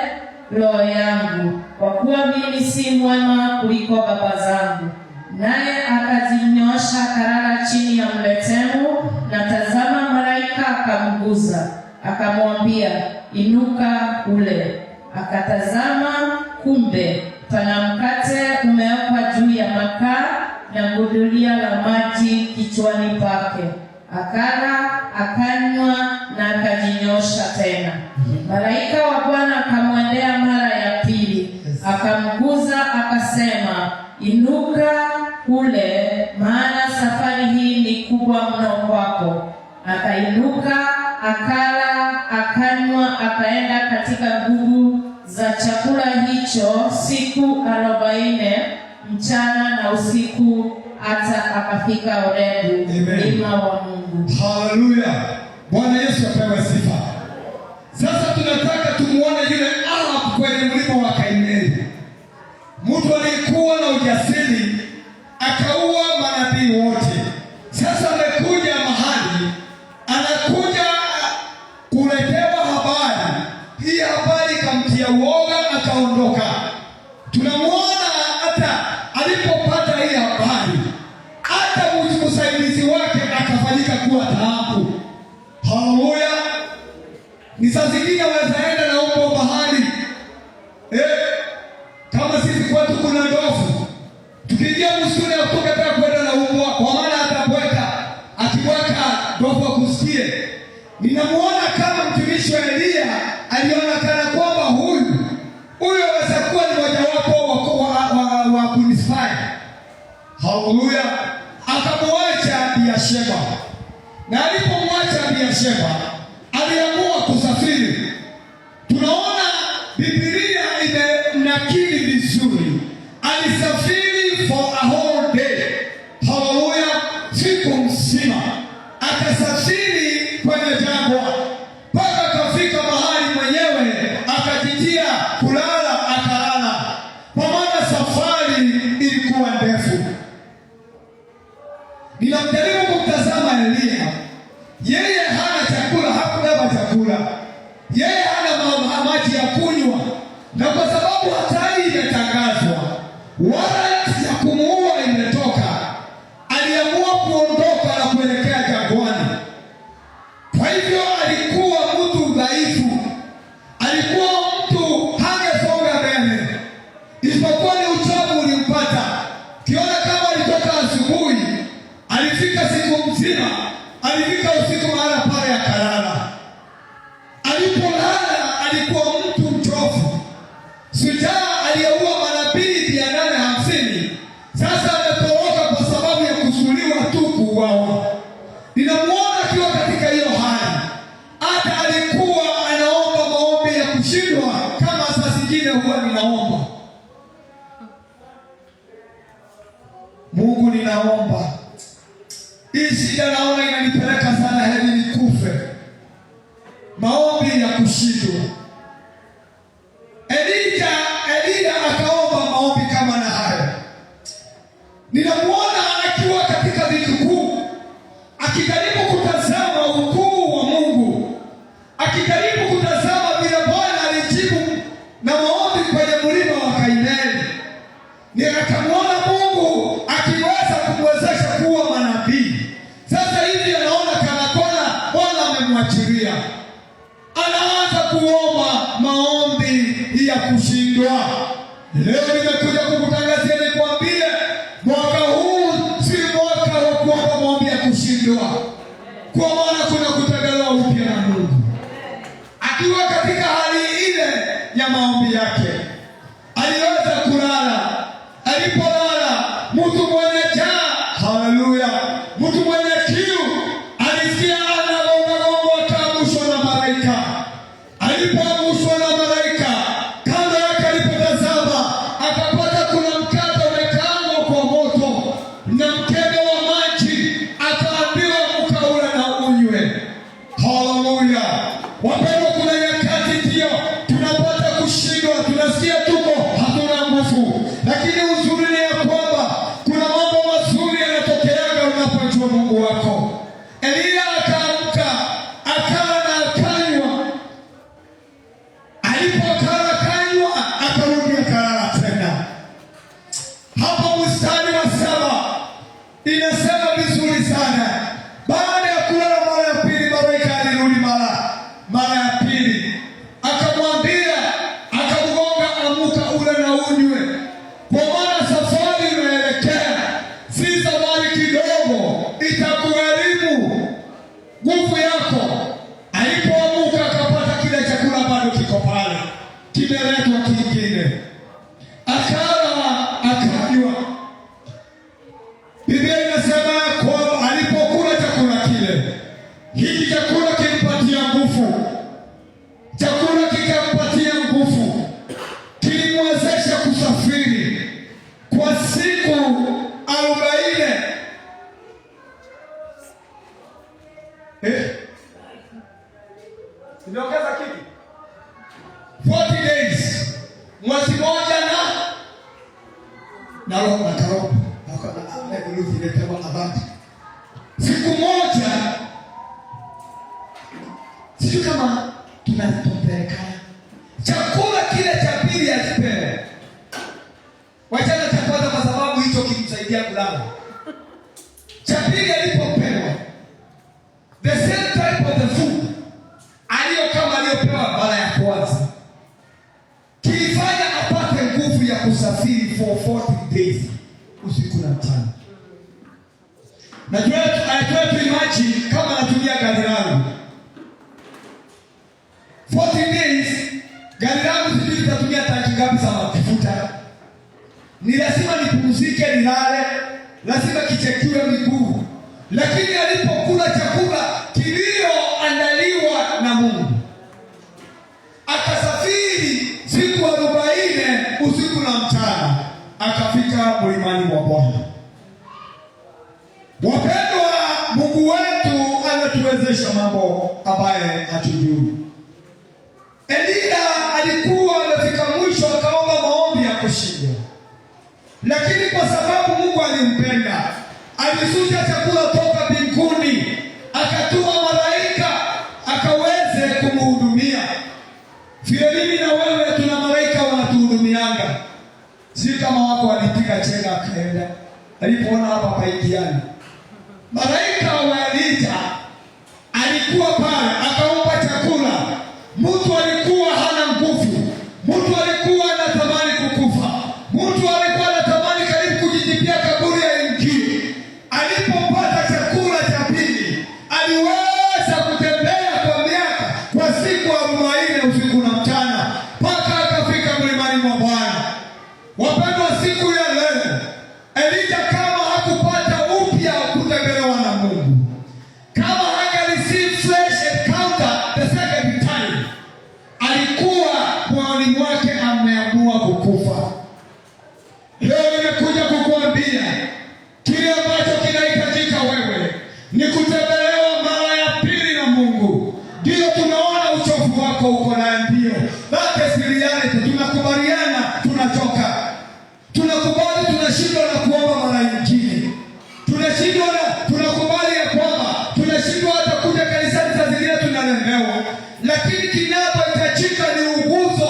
roho yangu, kwa kuwa mimi si mwema kuliko baba zangu. Naye akajinyosha akalala chini ya mretemu, na tazama, malaika akamguza, akamwambia, inuka ule. Akatazama, kumbe pana mkate umewekwa juu ya makaa na gudulia la maji kichwani pake. Akala, akanywa na akajinyosha tena. Malaika wa Bwana akamwendea mara ya pili, akamguza, akasema, inuka ule, maana safari hii ni kubwa mno kwako. Akainuka, akala, akanywa, akaenda katika nguvu za chakula hicho siku 40 mchana na usiku, hata akafika Horebu, mlima wa Mungu. Haleluya! Bwana Yesu apewe sifa. Sasa tunataka tumuone yule Ahab kwenye mlima wa Karmeli. Mtu alikuwa na ujasiri, akaua manabii wote. Sasa amekuja mahali, anakuja kuletewa habari. Hii habari ikamtia uoga, akaondoka. Tunamuona hata alipopata hii habari, hata msaidizi wake akafanyika kuwa taabu. Haleluya! Ni saa zingine wazaenda na upo bahari. Kama sisi kwetu kuna ndovu. Tukiingia msituni tukataka kwenda na umbwa, kwa maana atapweka. Akiweka ndovu akusikie. Ninamuona kama mtumishi wa Elia alionekana kwamba huyu anaweza kuwa ni mojawapo wa kunisfai. Haleluya! Akamwacha Beersheba. Na alipomwacha Beersheba, aliamua kusafiri. Tunaona Biblia imenakili vizuri. Alisafiri for a whole day. Haleluya! Siku mzima. Akasafiri kwenye jangwa. Mpaka akafika mahali mwenyewe akajitia kulala, akalala. Kwa maana safari ilikuwa ndefu. Ninamjaribu kumtazama Elia. Yeye hana chakula, hakubeba chakula. Yeye hana maji ya kunywa. Na kwa sababu hatari imetangazwa, warrant ya kumuua imetoka, aliamua kuondoka na kuelekea jangwani. Kwa hivyo alikuwa mtu dhaifu. Alikuwa mtu hangesonga mbele. Isipokuwa ni uchovu ulimpata. Kiona kama alitoka asubuhi, alifika siku mzima, alifika usiku mahali pale akalala. Alipolala alikuwa mtu mchovu. Shujaa aliyeua manabii 850 sasa ametoroka kwa sababu ya kuzuiliwa tu kuuawa. Ninamuona akiwa katika hiyo hali. Hata alikuwa anaomba maombi ya kushindwa kama saa zingine huwa ninaomba. Mungu, ninaomba. Hii shida naona inanipeleka sana hadi nikufe. Maombi ya kushindwa. Elia akaomba maombi kama na haya. Ninamuona akiwa katika vikuu, akijaribu kutazama ukuu wa Mungu, akijaribu kutazama vile Bwana alijibu na maombi kwenye mlima wa Karmeli. Nikamuona Mungu akiweza kumwezesha kuwa manabii. Sasa hivi anaona kana kwamba Bwana amemwachilia. Anaanza kuomba maombi ya kushindwa. Leo nimekuja kukutangazia nikwambie, mwaka huu si mwaka wa kuomba maombi ya kushindwa. Kwa maana kuna kutangazwa upya na Mungu. Akiwa katika hali ile ya maombi yake, aliweza kulala. Alipolala wokovu wako. Eliya akaamka, akala na akanywa. Alipokala akanywa, akarudi akalala tena. Hapo mstari wa 7 inasema vizuri sana. Baada ya kulala mara ya pili, malaika alirudi mara ya pili. Akamwambia, akamgonga, amuka ule na unywe, kwa maana safari unaelekea si safari kidogo, itakugharimu nguvu yako. Alipoamuka akapata kile chakula bado kiko pale, kimeletwa kingine. Akala akanywa. Biblia inasema kwamba alipokula chakula kile, hiki chakula kilimpatia nguvu. Chakula kikampatia nguvu, kilimwezesha kusafiri kwa siku 40. Nimeongeza kitu? 40 days. Mwezi moja na roho na karobo. Siku moja. Sijui kama tunatopelekana. Chakula kile cha pili alipewa. Wachana cha kwanza kwa sababu hicho kimsaidia kulala. Cha pili alipopewa, the same type of the food aliyopewa mara ya kwanza, kilifanya apate nguvu ya kusafiri for 40 days, usiku na mchana. Najua tu imagine kama natumia gari langu 40 days, gari langu sijui litatumia tanki ngapi za mafuta. Ni lazima nipumzike, nilale, lazima kichekiwe miguu. Lakini alipokula chakula kilioandaliwa na Mungu, akasafiri siku 40 usiku na mchana, akafika mlimani mwa Bwana. Wapendwa, Mungu wetu anatuwezesha mambo ambaye hatujui. Eliya alikuwa amefika mwisho, akaomba maombi ya kushinda. Lakini kwa sababu Mungu alimpenda, alisuja chakula toka mbinguni, akatuma malaika akaweze kumhudumia. Vile mimi na wewe tuna malaika wanatuhudumianga. Si kama wako walipiga chenga akaenda. Alipoona hapa paidiani, malaika wa Elija alikuwa pale, akaomba chakula. Mtu alikuwa hana nguvu, mtu alikuwa anatamani kukufa, mtu alikuwa anatamani karibu kujijibia kaburi ya Injili. Alipopata chakula cha pili, aliweza kutembea kwa siku 40 usiku na mchana, mpaka akafika mlimani mwa Bwana. Wapendwa, siku ya leo Elija kama hakupata upya kutembelewa na Mungu, kama hanga receive fresh encounter the second time, alikuwa moyoni mwake ameamua kukufa. Leo nimekuja kukuambia kile ambacho kinahitajika wewe ni kutembelewa mara ya pili na Mungu. Ndio tunaona uchovu wako uko na ndio. Basi siriane, tunakubaliana tunachoka. Tunakubali tunashindwa na kuomba mara nyingine. Tunashindwa na tunakubali ya kwamba tunashindwa hata kuja kanisani, saa zingine tunalemewa. Lakini kinachohitajika ni uguzo.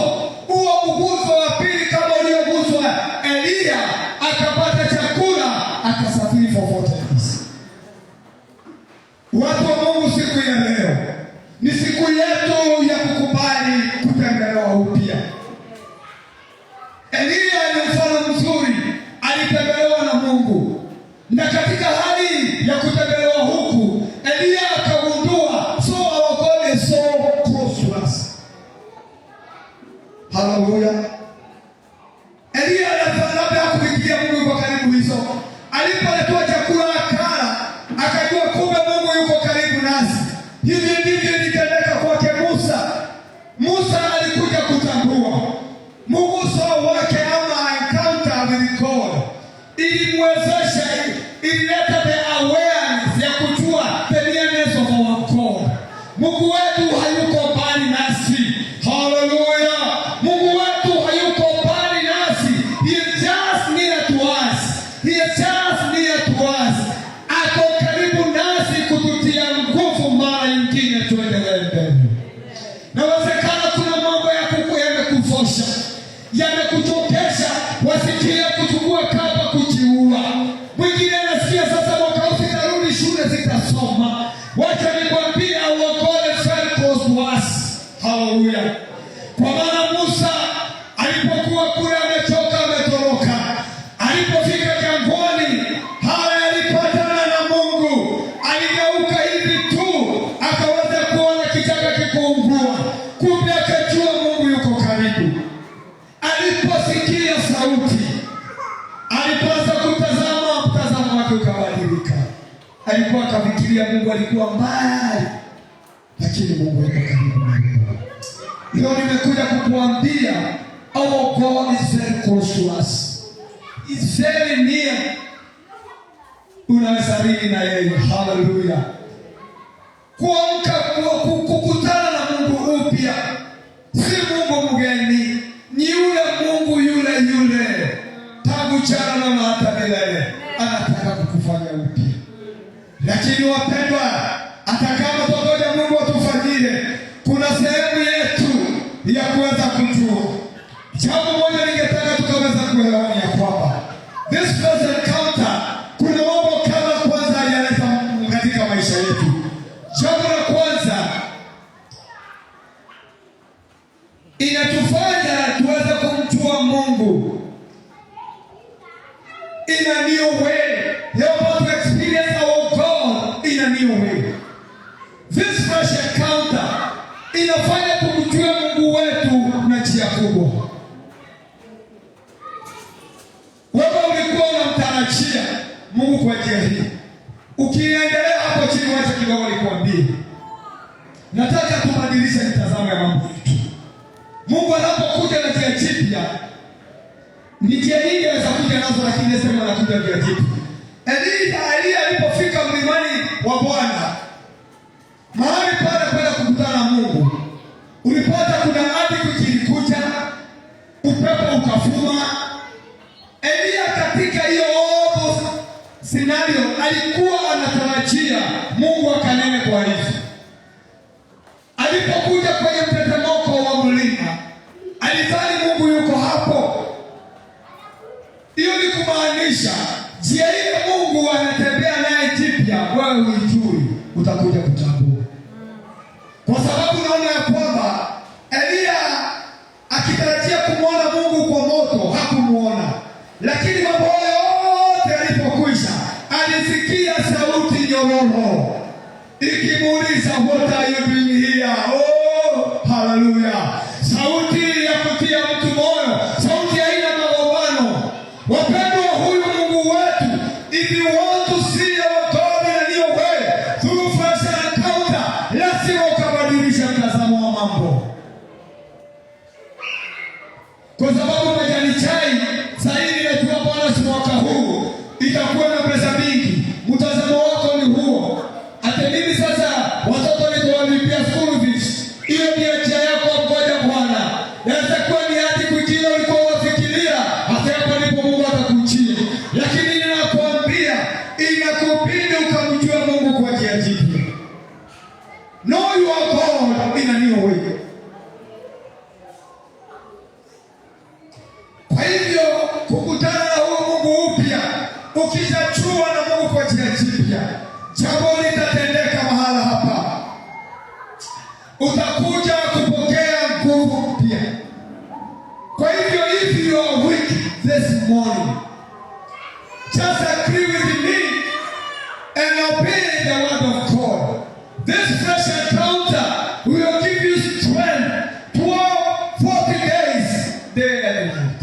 Huo uguzo wa pili kama ulioguzwa Eliya, akapata chakula, akasafiri for 40 days. Watu wa Mungu, siku ya leo ni siku yetu ya kukubali kutembelewa upya. Eliya ni mfano mzuri, alitembelewa na Mungu. Na katika hali ya kutembelewa huku, Eliya akagundua, so our God is so close to us. Hallelujah. Eliya labda kufikia Mungu kwa karibu hizo. Alipoletewa chakula akala, akajua kumbe Mungu yuko karibu nasi. Hivi ndivyo ilitendeka kwake Musa. Musa alikuja kutambua Mungu sawa wake ama encounter with God. Ilimwezesha, ilileta the awareness ya kujua the nearness of our God. Mungu wetu hayuko mbali nasi. Hallelujah. Mungu wetu hayuko mbali nasi. He is just near to us. He is just near to us. Ako karibu nasi. kujua. Mwingine anasikia sasa mwaka huu sitarudi shule, sitasoma. Wacha nikwambie, our God is very close to us. Hallelujah. Kwa maana Musa alipokuwa kule amechoka, ametoroka, alipofika jangwani, alipatana na Mungu, aligeuka hivi tu akaweza kuona kichaka kikuungua, kumbe akajua Mungu yuko karibu. Aliposikia sauti, alipoanza kutazama, mtazamo wake ukabadilika. Alikuwa akafikiria Mungu alikuwa mbali, lakini Mungu yuko karibu. Leo nimekuja kukuambia, our God is very close to us. He's very near. Unaweza rini na yeye. Hallelujah. Kuamka, kukutana na Mungu upya. Si Mungu mgeni, ni yule Mungu yule tangu jana na hata milele. Anataka kukufanya upya. Lakini wapendwa, hata kama pamoja Mungu atufanyie, kuna sehemu yetu ya kuweza kujua. Jambo moja ningetaka tukaweza kuelewa ya kwamba this first encounter, kuna mambo kama kwanza yanaleta katika maisha yetu. Jambo la kwanza, inatufanya tuweze kumjua Mungu in a new way. Help us to experience our God in a new way. This fresh encounter inafanya kumjua Mungu wetu na njia kubwa. Wewe ulikuwa unamtarajia Mungu kwa njia hii. Ukiendelea hapo chini, wacha kidogo nikwambie. Nataka tubadilishe mtazamo ya mambo yetu. Mungu anapokuja na njia jipya, ni njia nyingi anaweza kuja nazo, lakini sema anakuja njia jipya. Elia alipofika mlimani wa Bwana, mahali pale kwenda kukutana na Mungu, ulipata kuna ardhi kujilikuja, upepo ukafuma. Elia katika hiyo scenario alikuwa anatarajia Mungu akanene kwa hizo. Alipokuja kwenye mtetemeko wa mlima, alidhani Mungu yuko hapo. Hiyo ni kumaanisha njia ile Mungu anatembea naye jipya, wewe uijui, utakuja kutambua. Kwa sababu naona ya kwamba Elia akitarajia kumwona Mungu kwa moto, hakumuona. Lakini mambo yote yalipokwisha, alisikia sauti nyororo ikimuuliza, what are you doing here? Oh, hallelujah. Sauti ya kutia mtu moyo, sauti haina magombano. Wapendwa, huyu Mungu wetu, if you want to see our God in a new way, through first encounter, lazima ukabadilisha mtazamo wa mambo. Kwa sababu majani chai sahihi inatua bonus mwaka huu, itakuwa na pesa mingi. Mtazamo wako ni huo. Hata mimi sasa watoto nitawalipia school fees. Hiyo ni njia yako, ngoja Bwana. Naweza kuwa ni hadi kujina ulikuwa wafikiria, hata hapo ndipo Mungu atakuchia. Lakini ninakuambia, inakubidi ukamjua Mungu kwa njia jipya. Know your God in a new way. Kwa hivyo kukutana na huyu Mungu upya, ukishachua na Mungu kwa njia jipya, jambo litatendeka mahala hapa. Utakuja kupokea nguvu mpya. Kwa hivyo, if you are weak this morning, just agree with me and obey the word of God. This fresh encounter will give you strength 40 days, day and night.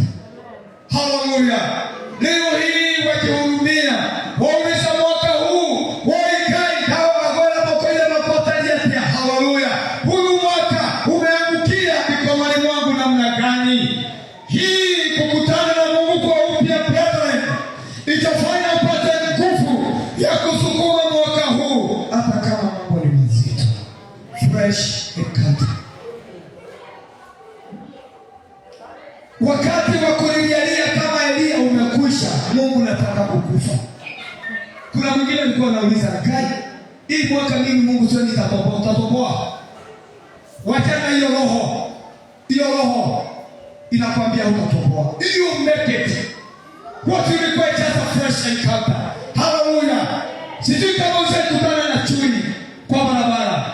Hallelujah. Leo hii wakihurumia, wauliza mwaka huu, waikai hawa wagola makoile makota jepia. Hallelujah. Huyu mwaka umeangukia mikononi mwangu namna gani? Hii kukutana na Mungu kwa upya, brethren, itafanya upate nguvu ya kusukuma mwaka huu, hata kama mambo ni mazito. Fresh encounter. Wakati wa kulialia kama Elia umekwisha, Mungu nataka kukufa. Kuna mwingine alikuwa anauliza, "Kai, hii mwaka mimi Mungu sio nitatoboa, utatoboa?" Wachana hiyo roho. Hiyo inakwambia utatoboa. You make it. What you require just a fresh Sijui kama ushakutana na chui kwa barabara.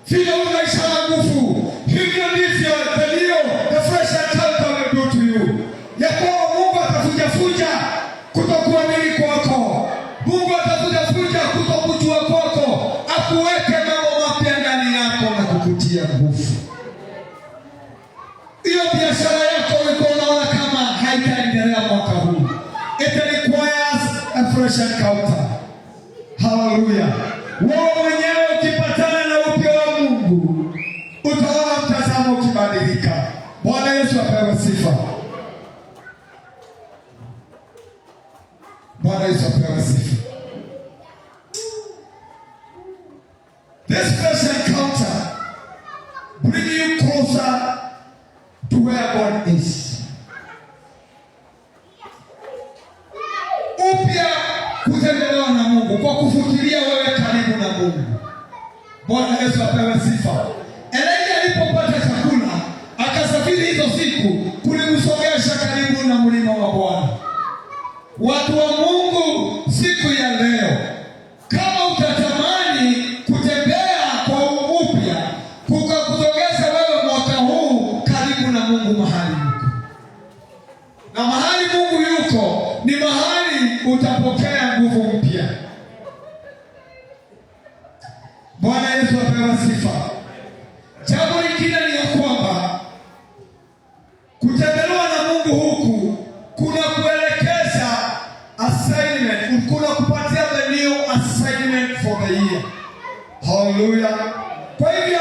Vile unaisha nguvu, hivyo ndivyo the fresh encounter will do to you. Ya kwamba Mungu atafuja kutokuamini kwako. Mungu atafuja kutokujua kwako, akuweke mambo mapya ndani yako na kukutia nguvu. Hiyo biashara yako uko unaona kama haitaendelea mwaka huu. It requires a fresh encounter. Hallelujah. Wewe mwenyewe ukipatana na upya wa Mungu, utaona mtazamo ukibadilika. Bwana Yesu apewe sifa. Bwana Yesu apewe sifa. This fresh encounter bring you closer to where God is. Upya kutembelewa na Mungu kwa kufuatilia wewe karibu na Mungu. Bwana Yesu apewe sifa. Elia alipopata chakula, akasafiri hizo siku kulimsogesha karibu na mlima wa Bwana. Watu wa Mungu, siku ya leo, kama utatamani kutembea kwa upya, kukusogeza wewe mwaka huu karibu na Mungu mahali yuko. Na mahali Mungu yuko ni mahali utapokea nguvu mpya. Bwana Yesu apewe sifa. Jambo lingine ni ya kwamba kutembelewa na Mungu huku kuna kuelekeza assignment, kuna kupatia the new assignment for the year. Hallelujah. Kwa hivyo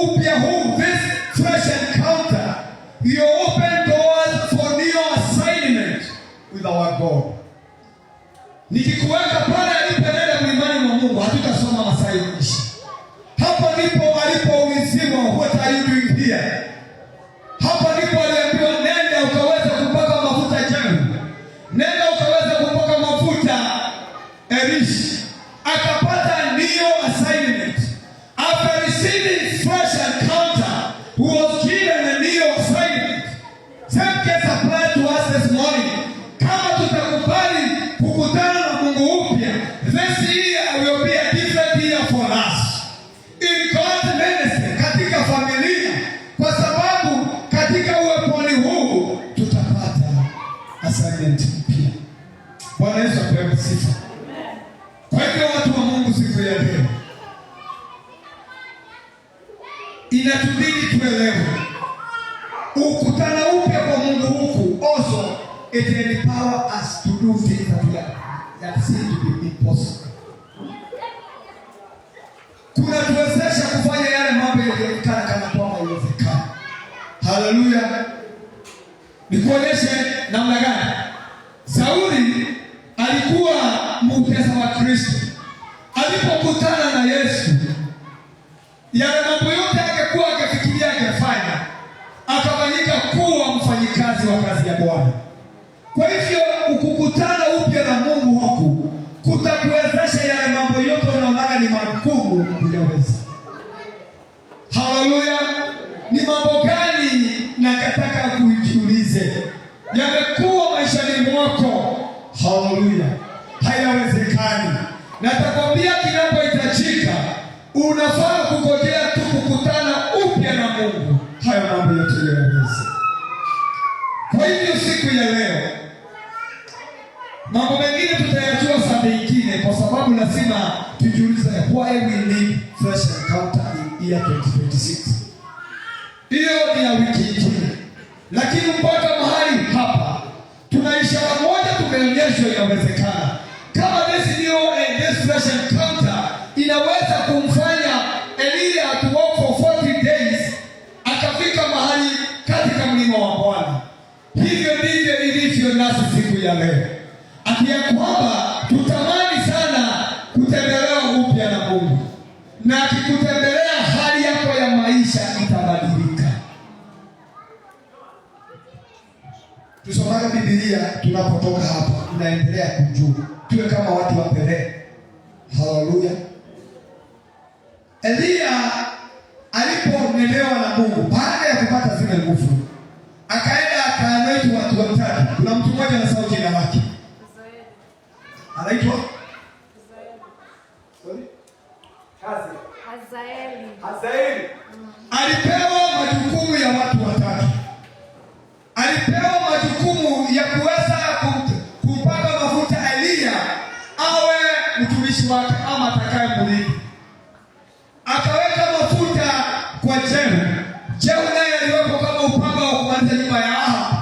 upya huu, this fresh encounter, you open doors for new assignment with our God. Nikikuweka pale alipeleka mlimani mwa Mungu, hatutasoma masaa yote. Hapa ndipo alipoulizwa, what are you doing here? Hapa ndipo aliambiwa, nenda ukaweza kupaka mafuta Jehu. Nenda ukaweza kupaka mafuta Elisha. Akapata new assignment. After receiving fresh encounter, who was given a new assignment. Same case applies to us this morning. Kama tutakubali kukutana na Mungu upya, this year will be a different year for us. In God's ministry, katika familia, kwa sababu katika uweponi huu tutapata assignment mpya. Bwana Yesu apewe sifa. Kwa hivyo watu wa Mungu, siku ya leo inatubidi tuelewe ukutana upya kwa Mungu huku also it empower us to do things that seem to be impossible. Kuna tuwezesha kufanya yale mambo yaliyoonekana kana kwamba haiwezekani. Haleluya. Nikuonyeshe namna gani Sauli alikuwa mtesa wa Kristo. Alipokutana na Yesu, yale mambo yote angekuwa akifikiria angefanya, akafanyika kuwa mfanyikazi wa kazi ya Bwana. Kwa hivyo ukukutana upya na Mungu huku kutakuwezesha yale mambo yote unaona ni magumu kuyaweza. Haleluya. Ni mambo gani nataka kujiulize yamekuwa maishani mwako? Haleluya. Hayawezekani. Natakwambia kinapohitajika unafaa kungojea tu kukutana upya na Mungu. Hayo mambo yote yanaweza. Kwa hivyo siku ya leo mambo mengine tutayajua saa nyingine, kwa sababu lazima tujiulize why we need fresh encounter in year 2026. Hiyo ni ya wiki nyingine. Lakini mpaka mahali hapa tuna ishara moja tumeonyeshwa inawezekana. Kama this fresh encounter inaweza kumfanya Elia to walk for 40 days akafika mahali katika mlima wa Bwana. Hivyo ndivyo ilivyo nasi siku ya leo. Akia kwamba tutamani sana kutembelewa upya na Mungu. Na akikutembelea hali yako ya maisha itabadilika. Tusomage Biblia tunapotoka hapa, tunaendelea kujua. Tuwe kama watu wa Pele. Haleluya. Elia aliponelewa na Mungu baada ya kupata zile nguvu, akaenda akaanointi watu watatu. Kuna mtu mmoja na sauti jina lake. Anaitwa wake ama atakayemrithi. Akaweka mafuta kwa Jehu. Jehu naye aliwekwa kama upanga wa kumaliza nyumba ya Ahabu.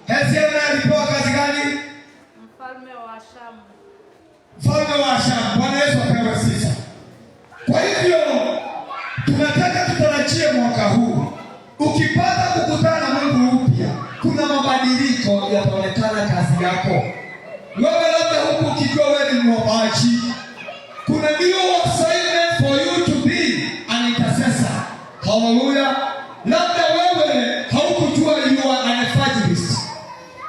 Hezekia naye alipewa kazi gani? Mfalme wa Shamu. Mfalme wa Shamu. Bwana Yesu apewe sifa. Kwa hivyo tunataka tutarajie mwaka huu ukipata kukutana na Mungu upya, kuna mabadiliko yataonekana kazi yako. Wewe labda huku ukijua wewe ni mwombaji, kuna new assignment for you to be an intercessor. Hallelujah. Labda wewe haukujua you are an evangelist.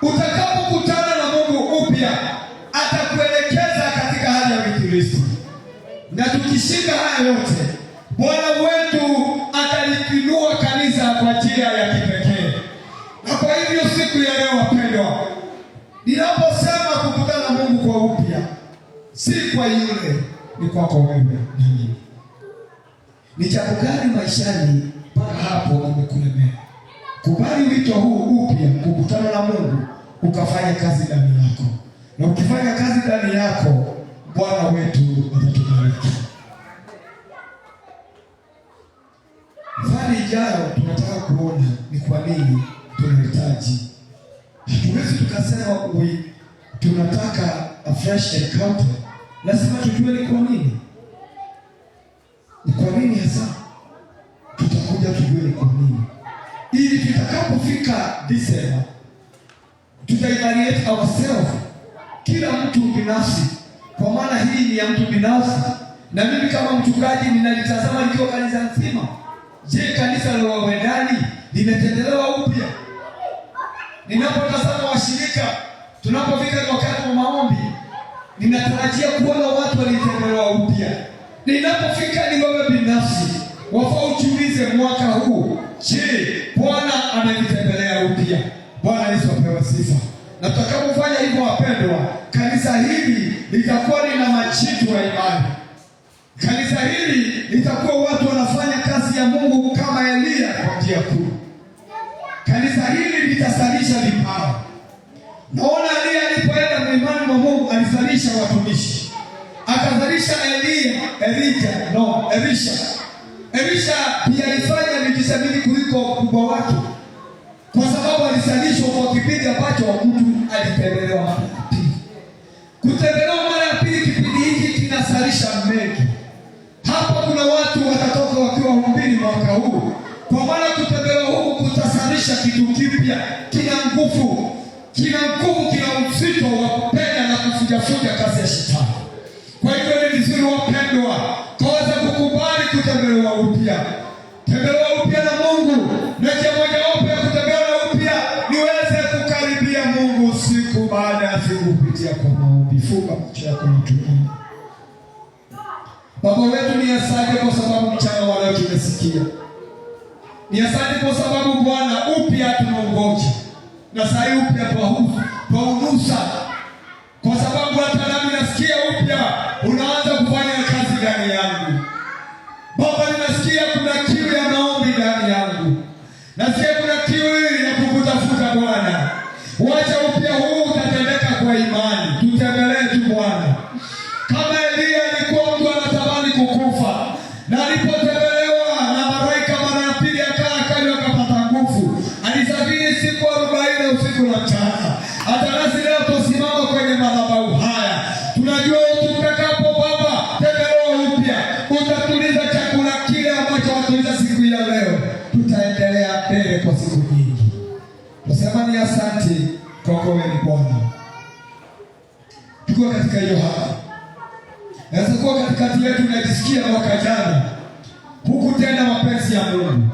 Utakapokutana na Mungu upya, atakuelekeza katika hali ya Ukristo. Na tukishinda haya yote, Bwana wetu ataliinua kanisa kwa njia ya kipekee. Na kwa hivyo siku ya leo wapendwa, ninaposema kukutana na Mungu kwa upya, si kwa yule, ni kwako wewe na mimi. Ni jambo gani maishani mpaka hapo imekulemea? Kubali wito huu upya, kukutana na Mungu, ukafanya kazi ndani yako. Na ukifanya kazi ndani yako, Bwana wetu atatubariki. Safari ijayo tunataka kuona ni kwa nini tunahitaji. Hatuwezi tukasema tunataka a fresh encounter. Lazima tujue ni kwa nini. Ni kwa nini hasa? Tutakuja tujue ni kwa nini. Ili tutakapofika December, tutaevaluate ourselves. Kila mtu binafsi. Kwa maana hii ni ya mtu binafsi. Na mimi kama mchungaji ninalitazama nikiwa kanisa nzima. Je, kanisa la Wawendani limetendelewa upya? Ninapotazama washirika, tunapofika wakati wa maombi, ninatarajia kuona watu walitendelewa upya. Ninapofika ni wewe binafsi, wafaa ujiulize mwaka huu, je, Bwana amenitembelea upya? Bwana Yesu apewe sifa. Na tutakapofanya hivyo wapendwa, kanisa hili litakuwa lina majitu ya imani. Kanisa hili litakuwa watu wanafanya kazi ya Mungu kama Elia kwa njia kuu. Kanisa hili litasalisha vipawa. Naona Elia alipoenda mlimani mwa Mungu alisalisha watumishi. Akazalisha Elisha pia alifanya miujiza kuliko ukubwa wake. Kwa sababu alisalishwa kwa kipindi ambacho mtu alitembelewa mara ya pili. Kutembelewa mara ya pili kipindi hiki kinasalisha mengi. Hapa kuna watu watatoka wakiwa humbini mwaka huu. Kwa maana kutembelewa huku kutasalisha kitu kipya, kina nguvu, kina uzito wa kupenda na kufuja kazi ya shetani. Kwa hivyo ni vizuri wapendwa, kaweza kukubali kutembelewa upya. Tembelewa upya na Mungu. Na jambo mojawapo ya kutembelewa upya niweze kukaribia Mungu siku baada ya siku kupitia kwa maombi. Funga macho yako na tuombe. Baba wetu, ni asante kwa sababu mchana wa leo tumesikia. Ni asante kwa sababu Bwana upya tunaongoja. Na saa hii upya twaunusa. Kwa sababu hata nami nasikia upya unaanza kufanya kazi ndani yangu. Baba, ninasikia kuna kiu ya maombi ndani yangu. Nasikia kuna kiu ya kukutafuta Bwana. Wacha upya huu utatendeka kwa imani. Tutembelee tu Bwana. Kama Elia alikuwa mtu anatamani kukufa, na alipotembelewa na malaika mara ya pili akapata nguvu. Alisafiri siku 40 usiku na mchana. Hata nasi leo tusimama kwenye madhabahu haya. Tunajua tutakapo Baba tembelewa upya, utatuliza chakula kile ambacho watuliza siku ya leo. Tutaendelea mbele kwa siku nyingi. Tunasema ni asante kwa wewe ni Bwana. Tuko katika hiyo hali. Naweza kuwa katikati yetu unajisikia mwaka jana hukutenda mapenzi ya Mungu.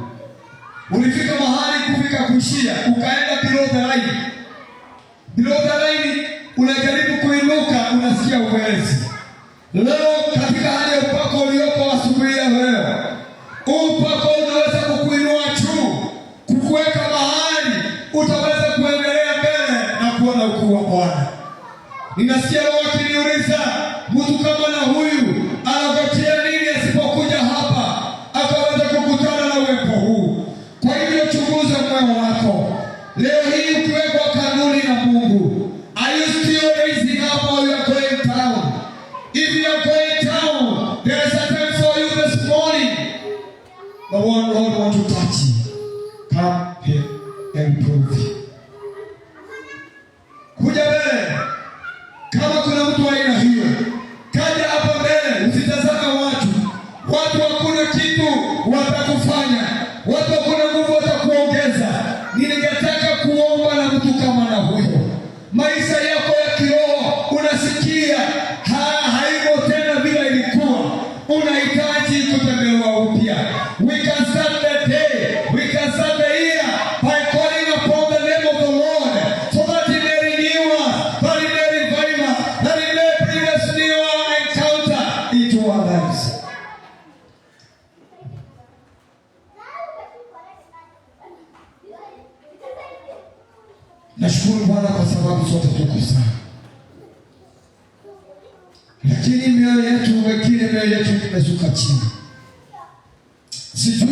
Ulifika mahali kufika kuishia, ukaenda below the line. Below the line unajaribu kuinuka, unasikia uwezi. Leo katika hali ya upako ulioko asubuhi ya leo, upako unaweza kukuinua juu, kukuweka mahali utaweza kuendelea mbele na kuona ukuu wa Bwana. Ninasikia roho akiniuliza, mtu kama na huyu anagojea nini asipokuja hapa akaweza kukutana na uwepo huu? Kwa hivyo chunguza moyo wako. Leo hii ukiwekwa kanuni na Mungu, are you still raising up or you are going down? If you are going down, lakini mioyo yetu, wengine mioyo yetu imeshuka chini. Sijui